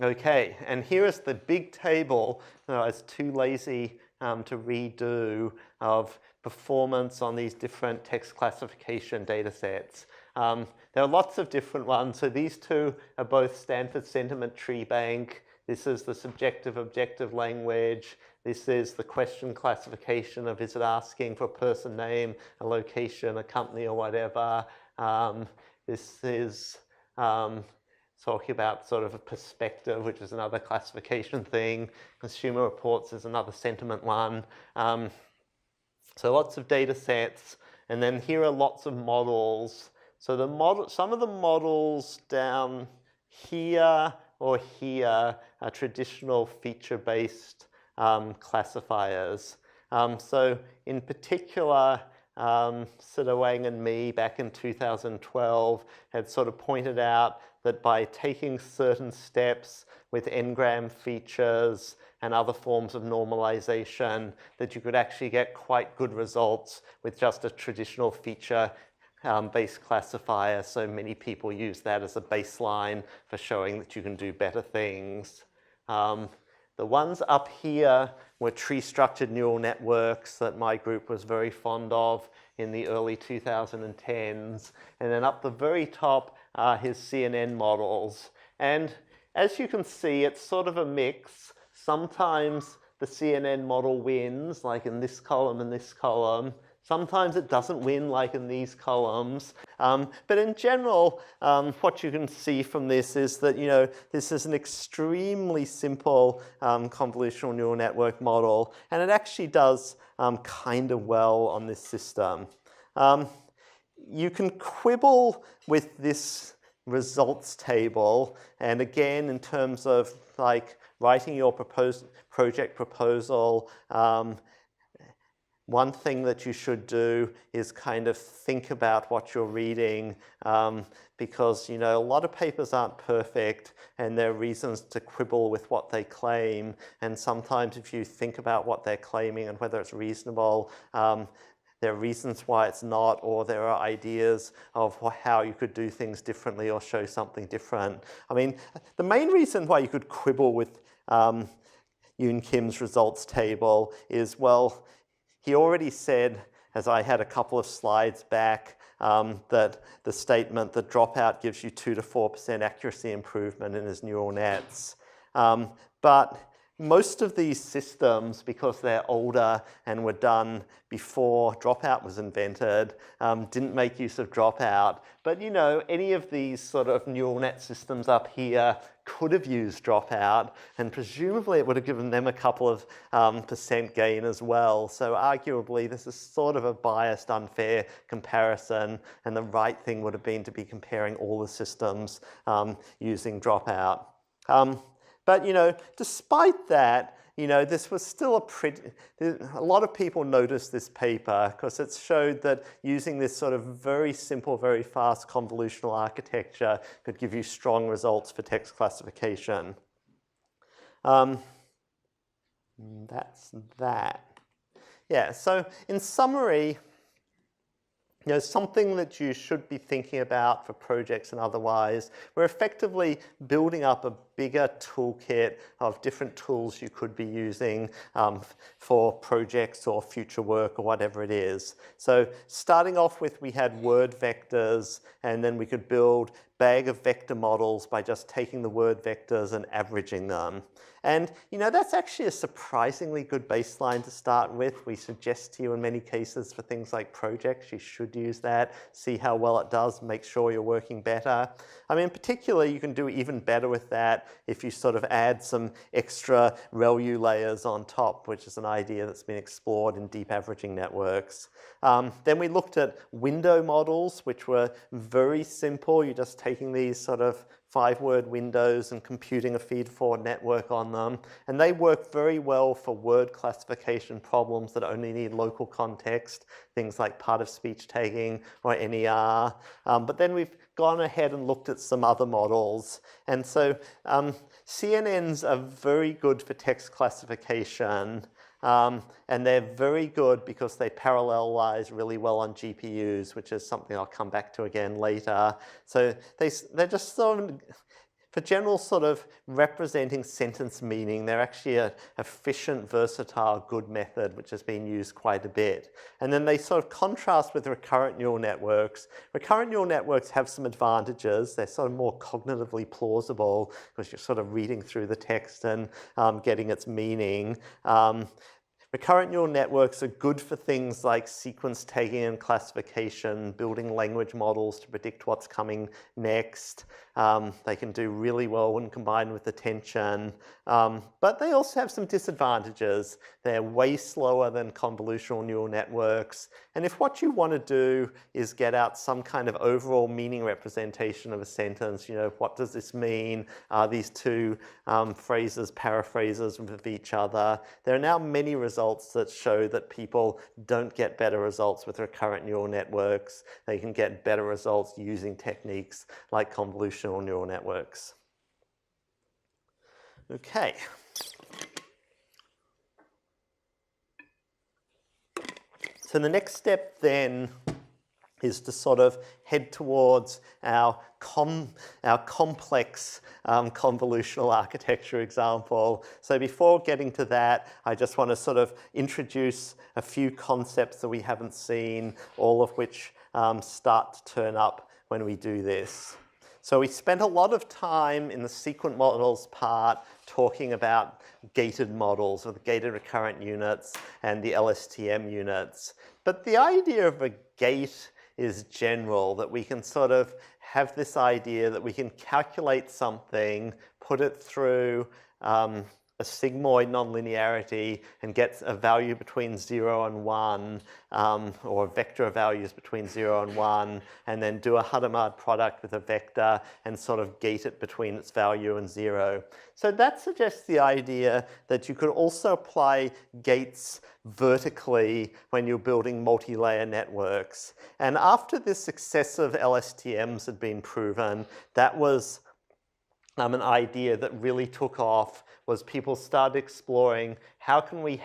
Okay, and here is the big table that I was too lazy to redo of performance on these different text classification data sets. There are lots of different ones. So these two are both Stanford Sentiment Tree Bank. This is the subjective objective language. This is the question classification of is it asking for a person name, a location, a company, or whatever. This is talking about sort of a perspective, which is another classification thing. Consumer reports is another sentiment one. So lots of data sets. And then here are lots of models. So the some of the models down here or here are traditional feature-based classifiers. So in particular, Sidawang and me back in 2012 had sort of pointed out that by taking certain steps with n-gram features and other forms of normalization, that you could actually get quite good results with just a traditional feature based classifier. So many people use that as a baseline for showing that you can do better things. The ones up here were tree-structured neural networks that my group was very fond of in the early 2010s. And then up the very top his CNN models. And as you can see, it's sort of a mix. Sometimes the CNN model wins, like in this column and this column. Sometimes it doesn't win, like in these columns. But in general, what you can see from this is that, this is an extremely simple convolutional neural network model, and it actually does kind of well on this system. You can quibble with this results table, and again, in terms of like writing your project proposal, one thing that you should do is kind of think about what you're reading, because a lot of papers aren't perfect, and there are reasons to quibble with what they claim. And sometimes if you think about what they're claiming and whether it's reasonable, there are reasons why it's not, or there are ideas of how you could do things differently or show something different. I mean, the main reason why you could quibble with Yoon Kim's results table is, well, he already said, as I had a couple of slides back, that the statement that dropout gives you 2 to 4% accuracy improvement in his neural nets. But most of these systems, because they're older and were done before dropout was invented, didn't make use of dropout. But any of these sort of neural net systems up here could have used dropout, and presumably it would have given them a couple of percent gain as well. So arguably this is sort of a biased, unfair comparison, and the right thing would have been to be comparing all the systems using dropout. But, despite that, this was still a lot of people noticed this paper because it showed that using this sort of very simple, very fast convolutional architecture could give you strong results for text classification. That's that. Yeah, so in summary, something that you should be thinking about for projects and otherwise, we're effectively building up a bigger toolkit of different tools you could be using for projects or future work or whatever it is. So starting off with, we had word vectors, and then we could build bag of vector models by just taking the word vectors and averaging them. And that's actually a surprisingly good baseline to start with. We suggest to you in many cases for things like projects, you should use that, see how well it does, make sure you're working better. I mean, particularly you can do even better with that if you sort of add some extra ReLU layers on top, which is an idea that's been explored in deep averaging networks. Then we looked at window models, which were very simple. You're just taking these sort of 5-word windows and computing a feed-forward network on them. And they work very well for word classification problems that only need local context, things like part-of-speech tagging or NER. But then we've gone ahead and looked at some other models. And so CNNs are very good for text classification. And they're very good because they parallelize really well on GPUs, which is something I'll come back to again later. So they're just sort of, for general sort of representing sentence meaning, they're actually an efficient, versatile, good method, which has been used quite a bit. And then they sort of contrast with recurrent neural networks. Recurrent neural networks have some advantages. They're sort of more cognitively plausible because you're sort of reading through the text and getting its meaning. Recurrent neural networks are good for things like sequence tagging and classification, building language models to predict what's coming next. They can do really well when combined with attention. But they also have some disadvantages. They're way slower than convolutional neural networks. And if what you want to do is get out some kind of overall meaning representation of a sentence, what does this mean? Are these two phrases paraphrases of each other? There are now many results that show that people don't get better results with recurrent neural networks. They can get better results using techniques like convolutional neural networks. Okay. So the next step then is to sort of head towards our complex convolutional architecture example. So before getting to that, I just want to sort of introduce a few concepts that we haven't seen, all of which start to turn up when we do this. So we spent a lot of time in the sequent models part talking about gated models with gated recurrent units and the LSTM units. But the idea of a gate is general, that we can sort of have this idea that we can calculate something, put it through a sigmoid nonlinearity and get a value between 0 and 1, or a vector of values between 0 and 1, and then do a Hadamard product with a vector and sort of gate it between its value and 0. So that suggests the idea that you could also apply gates vertically when you're building multi-layer networks. And after this success of LSTMs had been proven, that was an idea that really took off. Was people started exploring how can we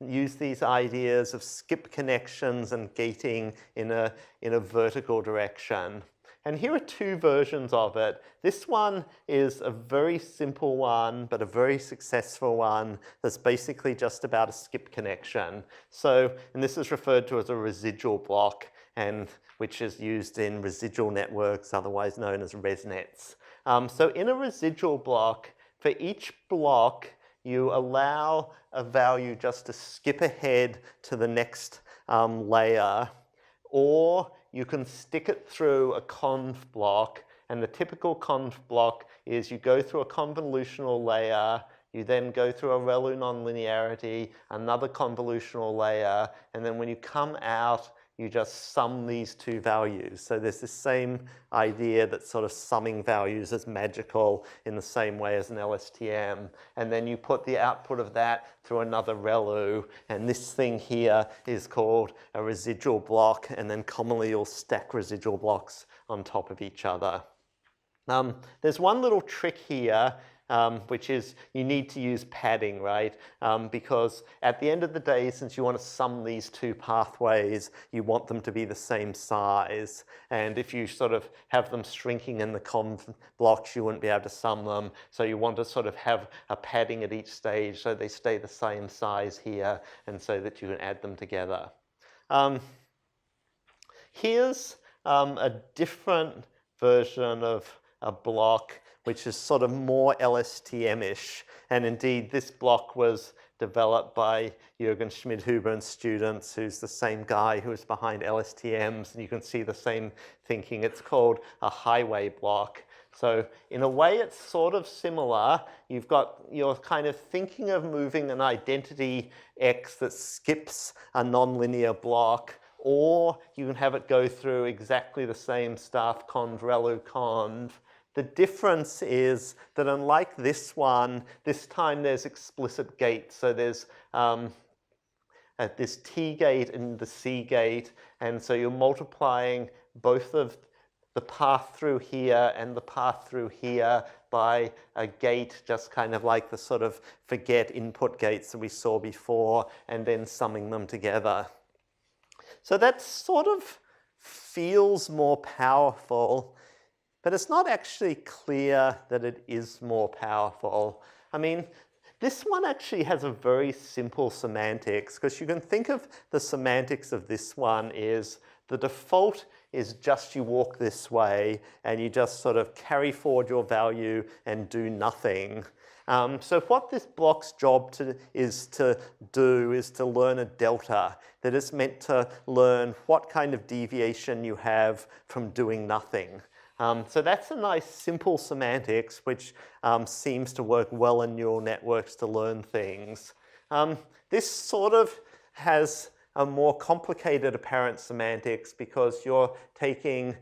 use these ideas of skip connections and gating in a vertical direction. And here are two versions of it. This one is a very simple one, but a very successful one that's basically just about a skip connection. So, and this is referred to as a residual block, and which is used in residual networks, otherwise known as ResNets. So in a residual block, for each block, you allow a value just to skip ahead to the next layer, or you can stick it through a conv block. And the typical conv block is you go through a convolutional layer, you then go through a ReLU nonlinearity, another convolutional layer, and then when you come out, you just sum these two values. So there's this same idea that sort of summing values is magical in the same way as an LSTM. And then you put the output of that through another ReLU. And this thing here is called a residual block. And then commonly you'll stack residual blocks on top of each other. There's one little trick here, which is you need to use padding, right? Because at the end of the day, since you want to sum these two pathways, you want them to be the same size. And if you sort of have them shrinking in the conv blocks, you wouldn't be able to sum them. So you want to sort of have a padding at each stage so they stay the same size here and so that you can add them together. Here's a different version of a block which is sort of more LSTM-ish. And indeed, this block was developed by Jürgen Schmidhuber and students, who's the same guy who was behind LSTMs. And you can see the same thinking. It's called a highway block. So in a way, it's sort of similar. You're kind of thinking of moving an identity X that skips a nonlinear block, or you can have it go through exactly the same stuff, conv, ReLU, conv. The difference is that unlike this one, this time there's explicit gates. So there's this T gate and the C gate, and so you're multiplying both of the path through here and the path through here by a gate, just kind of like the sort of forget input gates that we saw before, and then summing them together. So that sort of feels more powerful, but it's not actually clear that it is more powerful. I mean, this one actually has a very simple semantics, because you can think of the semantics of this one is the default is just you walk this way and you just sort of carry forward your value and do nothing. So what this block's job is to learn a delta that is meant to learn what kind of deviation you have from doing nothing. So that's a nice simple semantics which seems to work well in neural networks to learn things. This sort of has a more complicated apparent semantics because you're taking,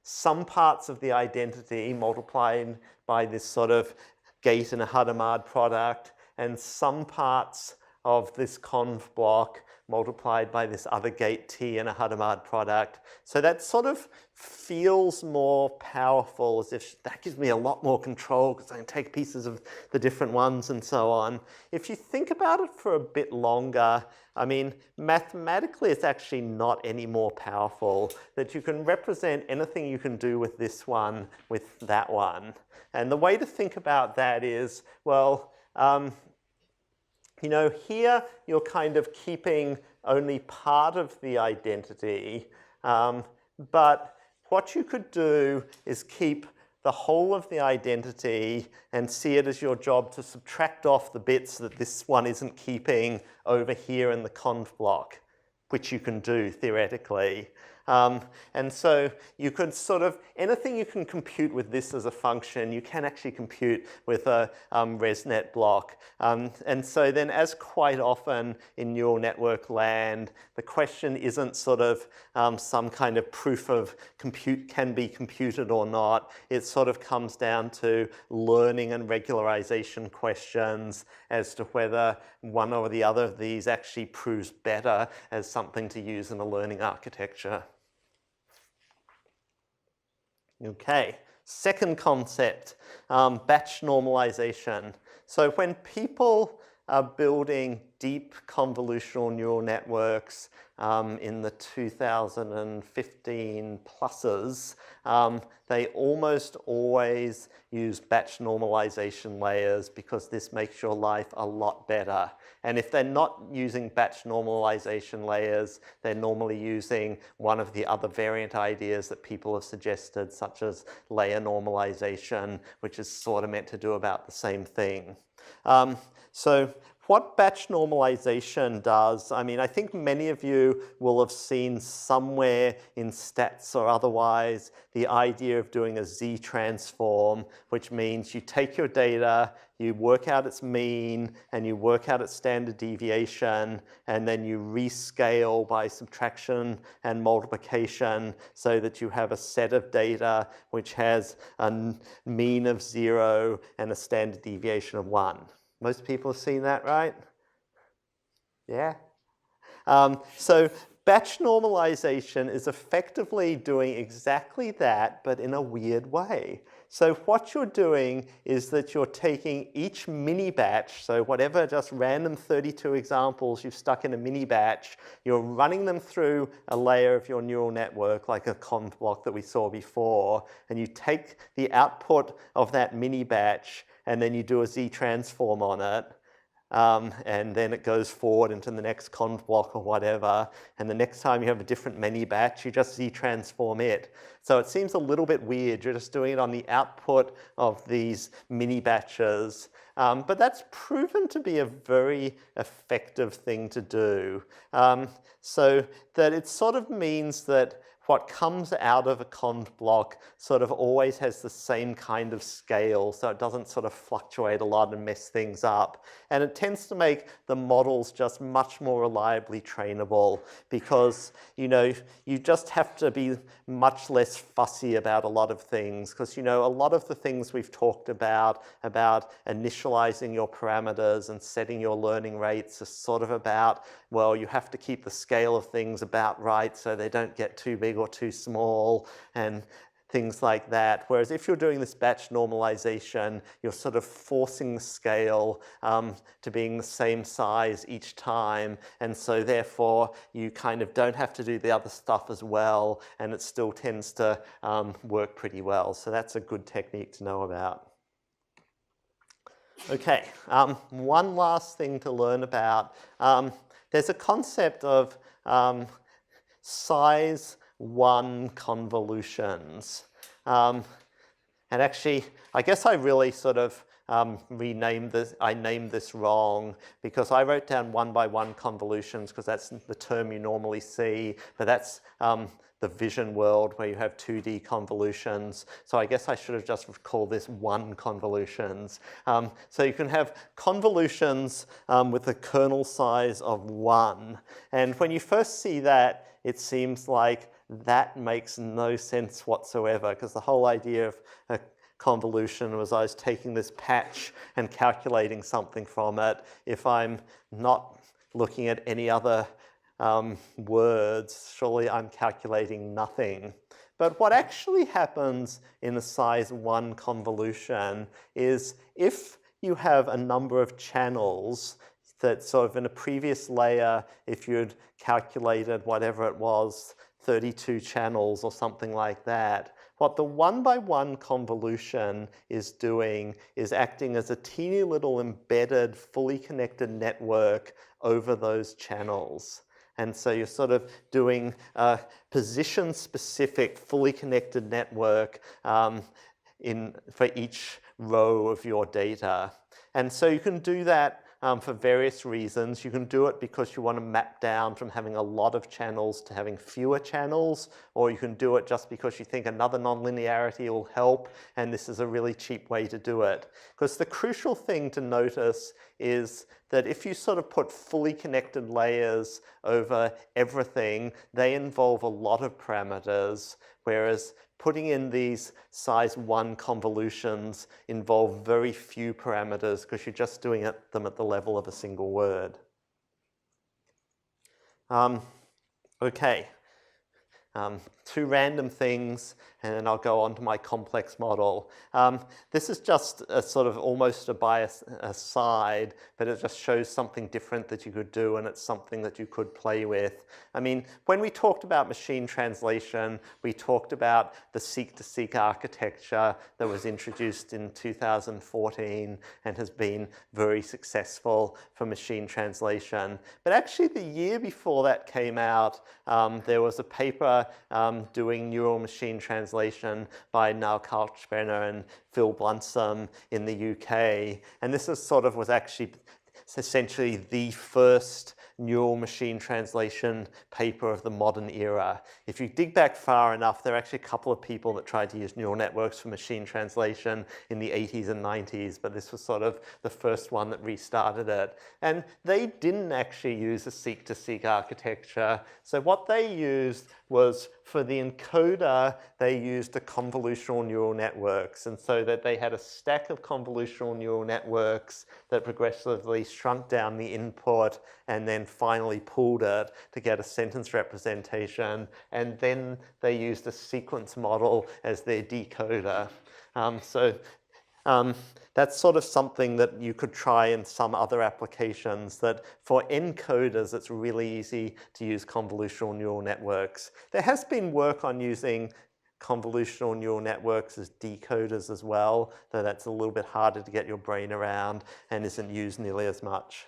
some parts of the identity multiplied by this sort of gate and a Hadamard product, and some parts of this conv block multiplied by this other gate T and a Hadamard product. So that sort of feels more powerful, as if that gives me a lot more control because I can take pieces of the different ones and so on. If you think about it for a bit longer, I mean, mathematically it's actually not any more powerful, that you can represent anything you can do with this one with that one. And the way to think about that is, well, here you're kind of keeping only part of the identity, but what you could do is keep the whole of the identity and see it as your job to subtract off the bits that this one isn't keeping over here in the conv block, which you can do theoretically. And so you could sort of, anything you can compute with this as a function, you can actually compute with a ResNet block. And so then, as quite often in neural network land, the question isn't sort of some kind of proof of compute can be computed or not. It sort of comes down to learning and regularization questions as to whether one or the other of these actually proves better as something to use in a learning architecture. Okay, second concept, batch normalization. So when people are building deep convolutional neural networks in the 2015 pluses, they almost always use batch normalization layers because this makes your life a lot better. And if they're not using batch normalization layers, they're normally using one of the other variant ideas that people have suggested, such as layer normalization, which is sort of meant to do about the same thing. So what batch normalization does, I mean, I think many of you will have seen somewhere in stats or otherwise the idea of doing a Z-transform, which means you take your data, you work out its mean, and you work out its standard deviation, and then you rescale by subtraction and multiplication so that you have a set of data which has a mean of 0 and a standard deviation of 1. Most people have seen that, right? Yeah? So batch normalization is effectively doing exactly that, but in a weird way. So what you're doing is that you're taking each mini batch, so whatever just random 32 examples you've stuck in a mini batch, you're running them through a layer of your neural network, like a conv block that we saw before, and you take the output of that mini batch and then you do a Z-transform on it. And then it goes forward into the next conv block or whatever. And the next time you have a different mini batch, you just Z-transform it. So it seems a little bit weird. You're just doing it on the output of these mini batches. But that's proven to be a very effective thing to do. So that it sort of means that what comes out of a conv block sort of always has the same kind of scale, so it doesn't sort of fluctuate a lot and mess things up. And it tends to make the models just much more reliably trainable because, you know, you just have to be much less fussy about a lot of things because, you know, a lot of the things we've talked about initializing your parameters and setting your learning rates is sort of about, well, you have to keep the scale of things about right so they don't get too big or too small and things like that. Whereas if you're doing this batch normalization, you're sort of forcing the scale to being the same size each time. And so therefore, you kind of don't have to do the other stuff as well. And it still tends to work pretty well. So that's a good technique to know about. Okay, one last thing to learn about. There's a concept of size 1 convolutions. And actually, I guess I really sort of named this wrong because I wrote down 1-by-1 convolutions because that's the term you normally see, but that's the vision world where you have 2D convolutions. So I guess I should have just called this 1 convolutions. So you can have convolutions with a kernel size of 1. And when you first see that, it seems like that makes no sense whatsoever because the whole idea of a convolution was I was taking this patch and calculating something from it. If I'm not looking at any other words, surely I'm calculating nothing. But what actually happens in a size 1 convolution is if you have a number of channels that sort of in a previous layer, if you'd calculated whatever it was, 32 channels or something like that, what the 1-by-1 convolution is doing is acting as a teeny little embedded, fully connected network over those channels. And so you're sort of doing a position-specific, fully connected network for each row of your data. And so you can do that for various reasons. You can do it because you want to map down from having a lot of channels to having fewer channels, or you can do it just because you think another nonlinearity will help, and this is a really cheap way to do it. Because the crucial thing to notice is that if you sort of put fully connected layers over everything, they involve a lot of parameters, whereas putting in these size 1 convolutions involve very few parameters because you're just doing them at the level of a single word. Okay. Two random things, and then I'll go on to my complex model. This is just a sort of almost a bias aside, but it just shows something different that you could do, and it's something that you could play with. I mean, when we talked about machine translation, we talked about the seek-to-seek architecture that was introduced in 2014 and has been very successful for machine translation. But actually, the year before that came out, there was a paper doing neural machine translation by Niall Kalkbrenner and Phil Blunsome in the UK. And this was actually essentially the first neural machine translation paper of the modern era. If you dig back far enough, there are actually a couple of people that tried to use neural networks for machine translation in the 80s and 90s, but this was sort of the first one that restarted it. And they didn't actually use a seek-to-seek architecture. So what they used was, for the encoder, they used a convolutional neural networks. And so that they had a stack of convolutional neural networks that progressively shrunk down the input and then finally pooled it to get a sentence representation. And then they used a sequence model as their decoder. That's sort of something that you could try in some other applications, that for encoders, it's really easy to use convolutional neural networks. There has been work on using convolutional neural networks as decoders as well, though that's a little bit harder to get your brain around and isn't used nearly as much.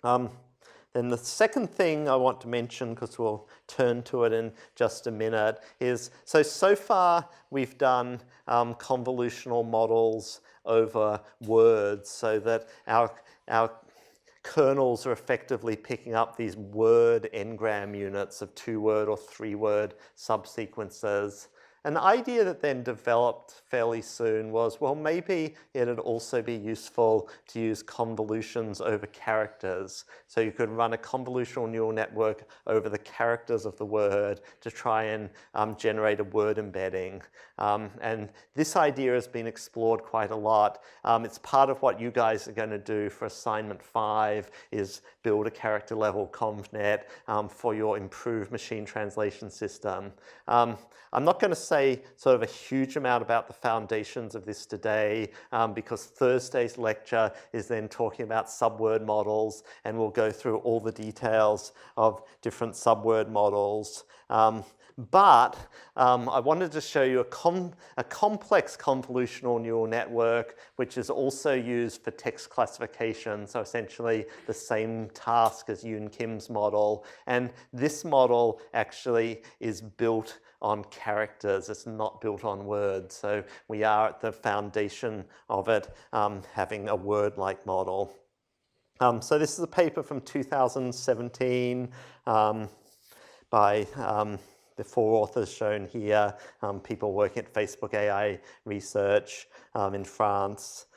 Then the second thing I want to mention, because we'll turn to it in just a minute, is so far we've done convolutional models over words, so that our kernels are effectively picking up these word n-gram units of 2-word or 3-word subsequences. An idea that then developed fairly soon was, well, maybe it'd also be useful to use convolutions over characters. So you could run a convolutional neural network over the characters of the word to try and generate a word embedding. And this idea has been explored quite a lot. It's part of what you guys are going to do for assignment 5, is build a character level convnet for your improved machine translation system. I'm not going to say sort of a huge amount about the foundations of this today, because Thursday's lecture is then talking about subword models, and we'll go through all the details of different subword models. But I wanted to show you a complex convolutional neural network, which is also used for text classification, so essentially the same task as Yoon Kim's model. And this model actually is built on characters. It's not built on words. So we are at the foundation of it, having a word-like model. So this is a paper from 2017 by the 4 authors shown here, people working at Facebook AI Research in France.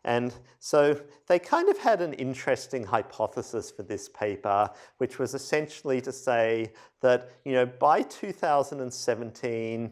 And so they kind of had an interesting hypothesis for this paper, which was essentially to say that, by 2017,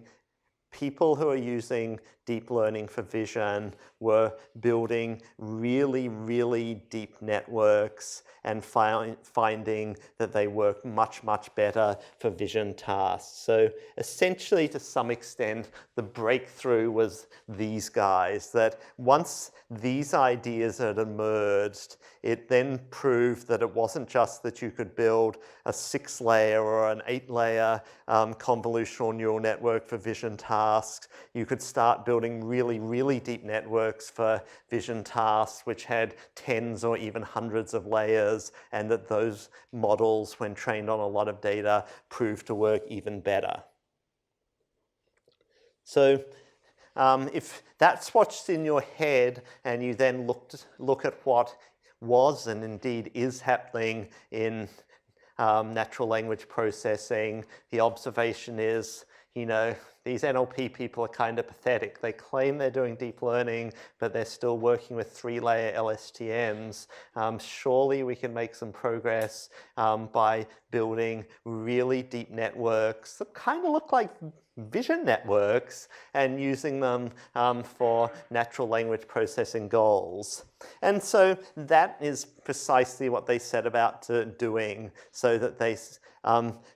people who are using deep learning for vision were building really, really deep networks and finding that they work much, much better for vision tasks. So essentially, to some extent, the breakthrough was these guys, that once these ideas had emerged, it then proved that it wasn't just that you could build a 6-layer or an 8-layer convolutional neural network for vision tasks. You could start building really, really deep networks networks for vision tasks which had tens or even hundreds of layers, and that those models, when trained on a lot of data, proved to work even better. So if that's what's in your head and you then look at what was and indeed is happening in natural language processing, the observation is, you know, these NLP people are kind of pathetic. They claim they're doing deep learning, but they're still working with 3-layer LSTMs. Surely we can make some progress by building really deep networks that kind of look like vision networks and using them for natural language processing goals. And so that is precisely what they set about doing, so that they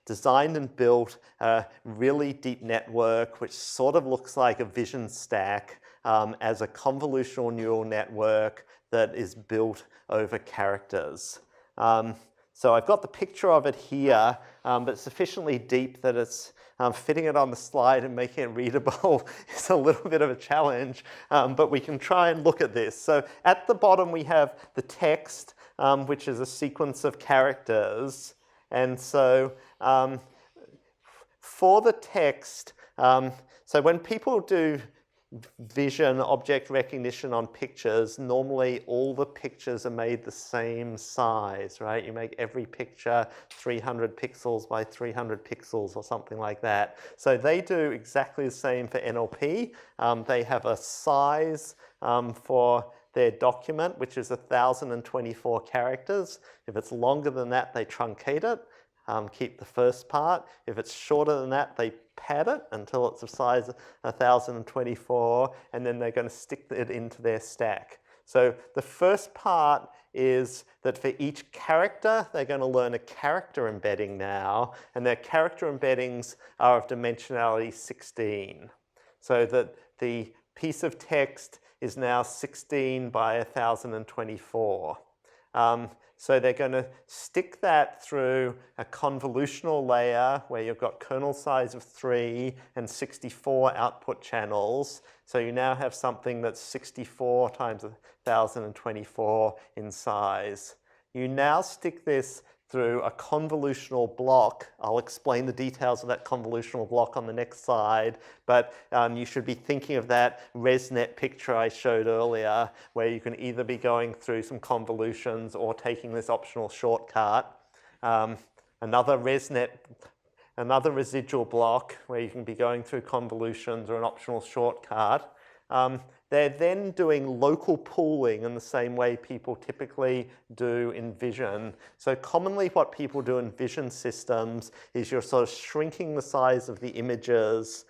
designed and built a really deep network which sort of looks like a vision stack as a convolutional neural network that is built over characters. So I've got the picture of it here, but sufficiently deep that it's fitting it on the slide and making it readable is a little bit of a challenge, but we can try and look at this. So at the bottom we have the text, which is a sequence of characters. And so for the text, so when people do vision object recognition on pictures, normally all the pictures are made the same size, right? You make every picture 300 pixels by 300 pixels or something like that. So they do exactly the same for NLP. They have a size for their document, which is 1,024 characters. If it's longer than that, they truncate it. Keep the first part. If it's shorter than that, they pad it until it's of size 1,024, and then they're going to stick it into their stack. So the first part is that for each character, they're going to learn a character embedding now, and their character embeddings are of dimensionality 16. So that the piece of text is now 16 by 1,024. So they're going to stick that through a convolutional layer where you've got kernel size of 3 and 64 output channels. So you now have something that's 64 times 1,024 in size. You now stick this through a convolutional block. I'll explain the details of that convolutional block on the next slide, but you should be thinking of that ResNet picture I showed earlier, where you can either be going through some convolutions or taking this optional shortcut. Another ResNet, another residual block where you can be going through convolutions or an optional shortcut. They're then doing local pooling in the same way people typically do in vision. So commonly what people do in vision systems is you're sort of shrinking the size of the images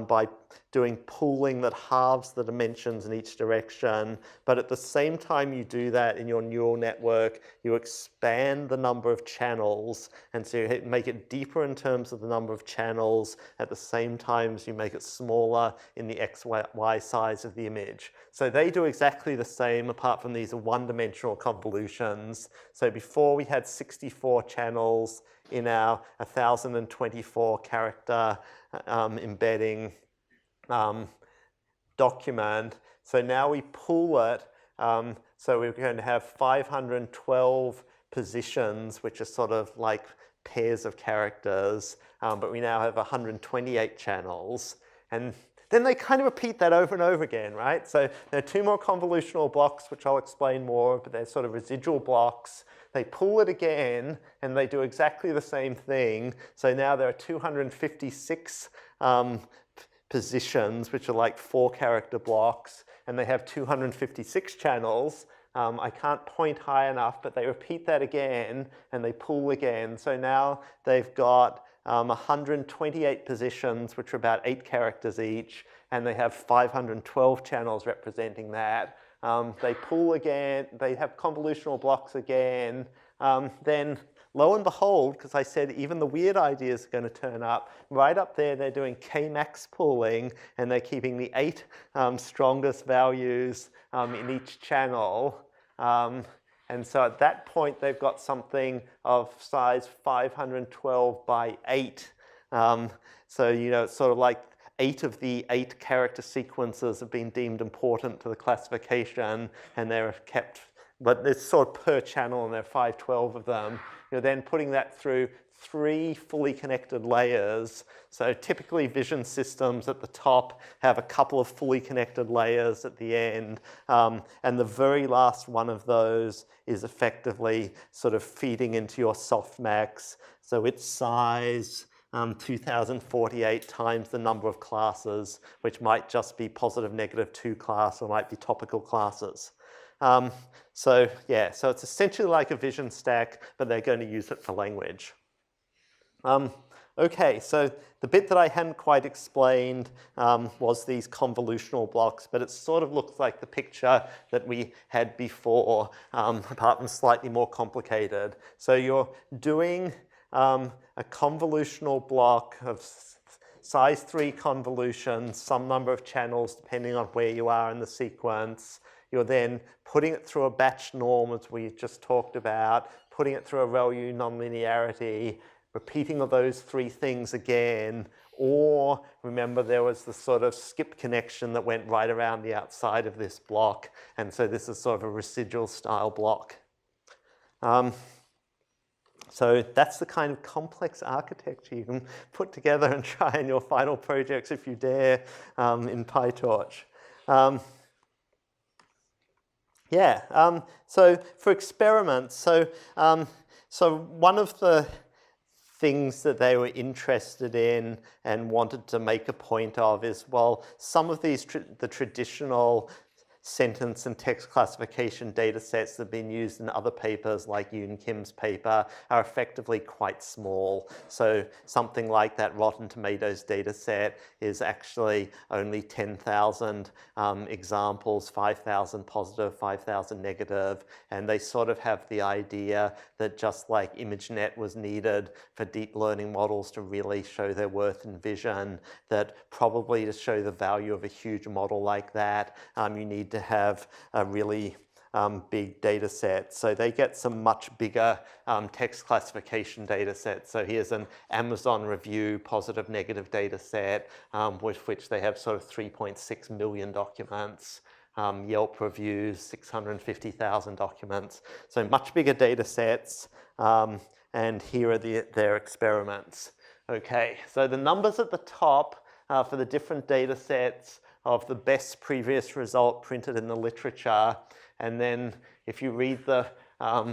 by doing pooling that halves the dimensions in each direction. But at the same time you do that in your neural network, you expand the number of channels. And so you make it deeper in terms of the number of channels. At the same time as you make it smaller in the X, Y size of the image. So they do exactly the same, apart from these are one-dimensional convolutions. So before we had 64 channels in our 1,024 character embedding document. So now we pool it. So we're going to have 512 positions, which are sort of like pairs of characters, but we now have 128 channels. And then they kind of repeat that over and over again, right? So there are 2 more convolutional blocks, which I'll explain more, but they're sort of residual blocks. They pull it again, and they do exactly the same thing. So now there are 256 positions, which are like 4-character blocks, and they have 256 channels. I can't point high enough, but they repeat that again, and they pull again. So now they've got 128 positions, which are about 8 characters each, and they have 512 channels representing that. They pull again, they have convolutional blocks again, then lo and behold, because I said even the weird ideas are going to turn up, right up there they're doing K-max pooling, and they're keeping the 8 strongest values in each channel. And so at that point they've got something of size 512 by 8. So, you know, it's sort of like 8 of the 8 character sequences have been deemed important to the classification, and they're kept, but it's sort of per channel, and there are 512 of them. You're then putting that through 3 fully connected layers. So typically vision systems at the top have a couple of fully connected layers at the end. And the very last one of those is effectively sort of feeding into your softmax. So its size, 2048 times the number of classes, which might just be positive, negative 2 class, or might be topical classes. So yeah, so it's essentially like a vision stack, but they're going to use it for language. Okay, so the bit that I hadn't quite explained was these convolutional blocks, but it sort of looks like the picture that we had before, apart from slightly more complicated. So you're doing a convolutional block of size 3 convolution, some number of channels depending on where you are in the sequence. You're then putting it through a BatchNorm, as we just talked about, putting it through a ReLU nonlinearity, repeating of those 3 things again, or remember there was the sort of skip connection that went right around the outside of this block, and so this is sort of a residual style block. So that's the kind of complex architecture you can put together and try in your final projects if you dare in PyTorch. So for experiments, so one of the things that they were interested in and wanted to make a point of is, well, some of these, the traditional sentence and text classification data sets that have been used in other papers like Yoon Kim's paper are effectively quite small. So something like that Rotten Tomatoes data set is actually only 10,000 examples, 5,000 positive, 5,000 negative, and they sort of have the idea that just like ImageNet was needed for deep learning models to really show their worth in vision, that probably to show the value of a huge model like that, you need to have a really big data set. So they get some much bigger text classification data sets. So here's an Amazon review positive negative data set with which they have sort of 3.6 million documents. Yelp reviews, 650,000 documents. So much bigger data sets. And here are their experiments. Okay, so the numbers at the top for the different data sets of the best previous result printed in the literature. And then if you read the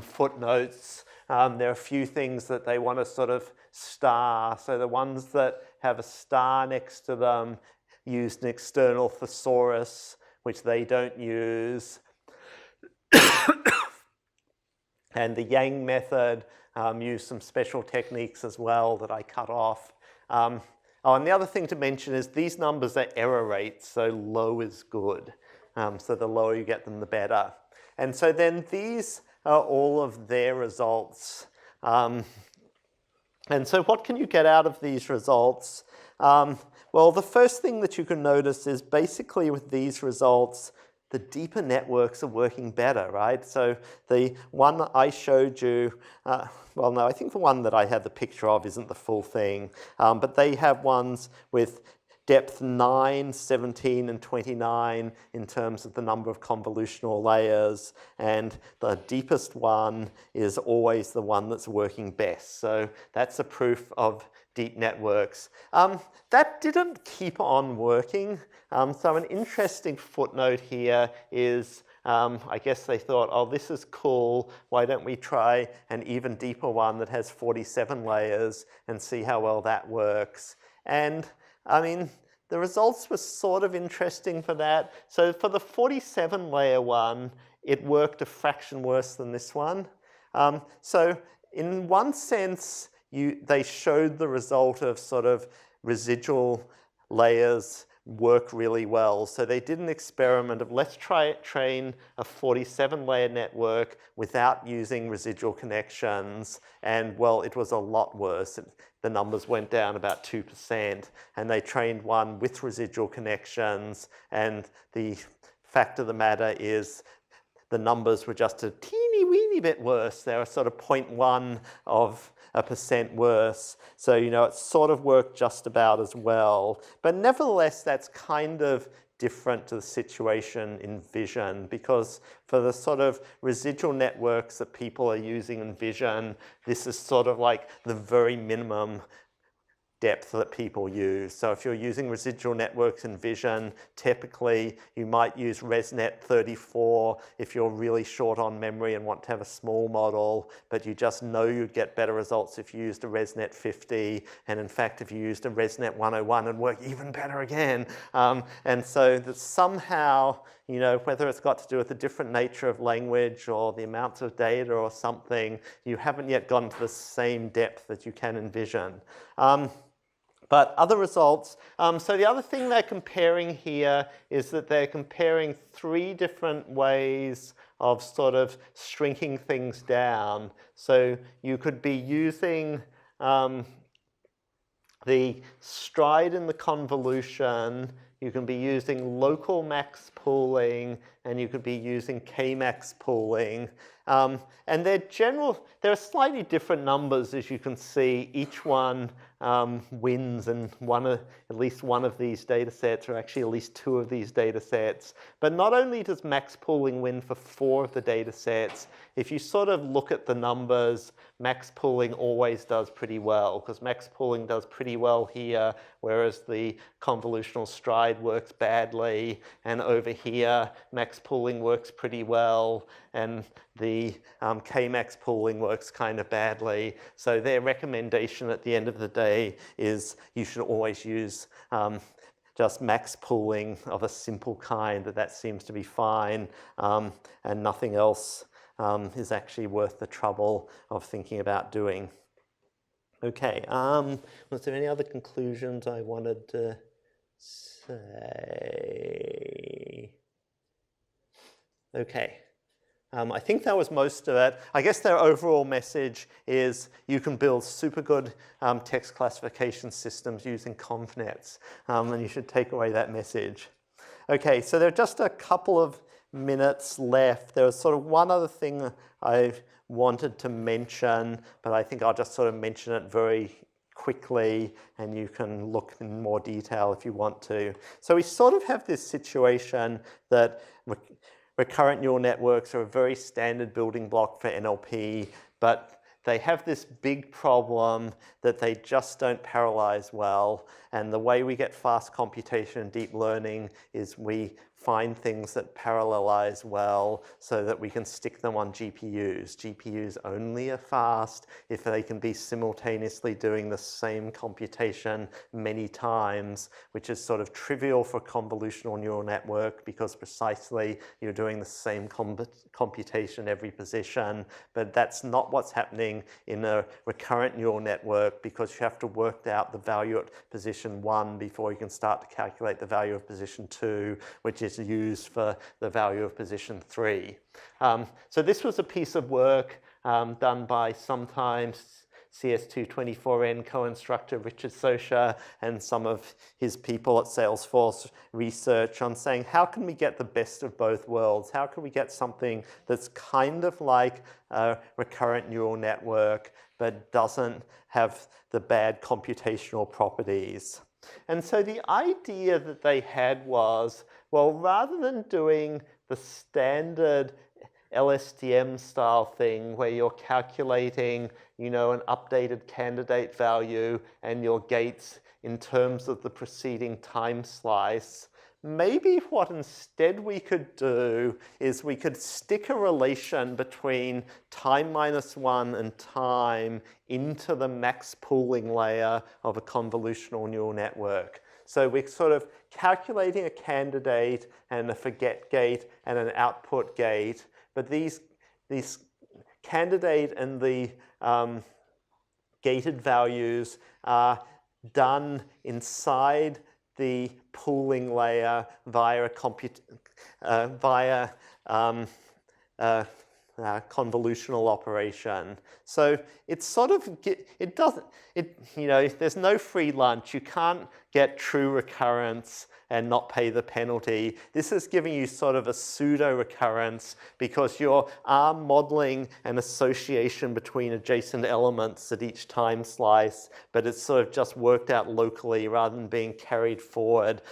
footnotes, there are a few things that they want to sort of star. So the ones that have a star next to them used an external thesaurus, which they don't use. And the Yang method used some special techniques as well that I cut off. And the other thing to mention is these numbers are error rates, so low is good. So the lower you get them, the better. And so then these are all of their results. And so what can you get out of these results? Well, the first thing that you can notice is basically with these results, the deeper networks are working better, right? So the one I showed you, well, no, I think the one that I had the picture of isn't the full thing, but they have ones with depth 9, 17, and 29 in terms of the number of convolutional layers, and the deepest one is always the one that's working best. So that's a proof of deep networks. That didn't keep on working. So an interesting footnote here is, I guess they thought, oh, this is cool. Why don't we try an even deeper one that has 47 layers and see how well that works? And I mean, the results were sort of interesting for that. So for the 47 layer one, it worked a fraction worse than this one. So in one sense, they showed the result of sort of residual layers work really well. So they did an experiment of let's train a 47-layer network without using residual connections, and well, it was a lot worse. The numbers went down about 2%, and they trained one with residual connections, and the fact of the matter is the numbers were just a teeny weeny bit worse. They were sort of 0.1% worse. So, it sort of worked just about as well. But nevertheless, that's kind of different to the situation in vision, because for the sort of residual networks that people are using in vision, this is sort of like the very minimum depth that people use. So if you're using residual networks in vision, typically you might use ResNet 34 if you're really short on memory and want to have a small model, but you just know you'd get better results if you used a ResNet 50, and in fact if you used a ResNet 101 and work even better again. And so that somehow, whether it's got to do with the different nature of language or the amounts of data or something, you haven't yet gotten to the same depth that you can in vision. But other results, so the other thing they're comparing here is that they're comparing 3 different ways of sort of shrinking things down. So you could be using the stride in the convolution, you can be using local max pooling, and you could be using K-max pooling. And there are slightly different numbers, as you can see. Each one wins in at least one of these data sets, or actually at least 2 of these data sets. But not only does max pooling win for 4 of the data sets, if you sort of look at the numbers, max pooling always does pretty well, because max pooling does pretty well here, whereas the convolutional stride works badly, and over here max pooling works pretty well, and the K-max pooling works kind of badly. So their recommendation at the end of the day is you should always use just max pooling of a simple kind, that seems to be fine, and nothing else is actually worth the trouble of thinking about doing. Okay, was there any other conclusions I wanted to say? Okay. I think that was most of it. I guess their overall message is you can build super good text classification systems using convnets, and you should take away that message. Okay, so there are just a couple of minutes left. There was sort of one other thing I wanted to mention, but I think I'll just sort of mention it very quickly, and you can look in more detail if you want to. So we sort of have this situation that recurrent neural networks are a very standard building block for NLP, but they have this big problem that they just don't parallelize well. And the way we get fast computation and deep learning is we find things that parallelize well so that we can stick them on GPUs. GPUs only are fast if they can be simultaneously doing the same computation many times, which is sort of trivial for convolutional neural network because precisely you're doing the same computation every position. But that's not what's happening in a recurrent neural network, because you have to work out the value at position 1 before you can start to calculate the value of position 2, which is used for the value of position 3. So this was a piece of work done by sometimes CS224N co-instructor Richard Socha and some of his people at Salesforce Research on saying, how can we get the best of both worlds? How can we get something that's kind of like a recurrent neural network but doesn't have the bad computational properties? And so the idea that they had was, well, rather than doing the standard LSTM style thing where you're calculating, an updated candidate value and your gates in terms of the preceding time slice, maybe what instead we could do is we could stick a relation between time -1 and time into the max pooling layer of a convolutional neural network. So we're sort of calculating a candidate and a forget gate and an output gate, but these candidate and the gated values are done inside the pooling layer via convolutional operation. So it's sort of, there's no free lunch. You can't get true recurrence and not pay the penalty. This is giving you sort of a pseudo recurrence because you are modeling an association between adjacent elements at each time slice, but it's sort of just worked out locally rather than being carried forward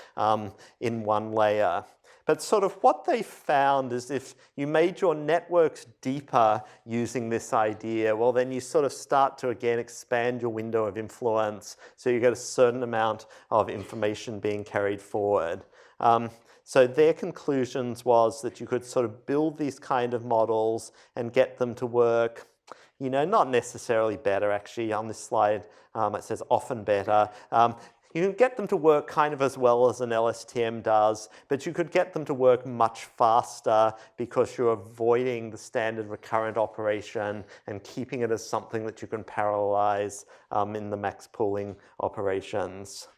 in one layer. But sort of what they found is if you made your networks deeper using this idea, well, then you sort of start to, again, expand your window of influence. So you get a certain amount of information being carried forward. So their conclusions was that you could sort of build these kind of models and get them to work, not necessarily better, actually. On this slide, it says often better. You can get them to work kind of as well as an LSTM does, but you could get them to work much faster because you're avoiding the standard recurrent operation and keeping it as something that you can parallelize in the max pooling operations.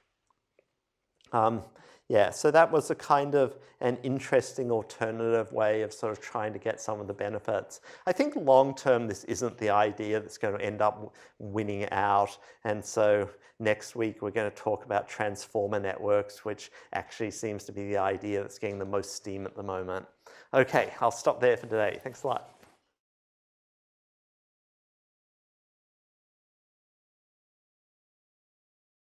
Yeah, so that was a kind of an interesting alternative way of sort of trying to get some of the benefits. I think long term, this isn't the idea that's going to end up winning out. And so next week, we're going to talk about transformer networks, which actually seems to be the idea that's getting the most steam at the moment. Okay, I'll stop there for today. Thanks a lot.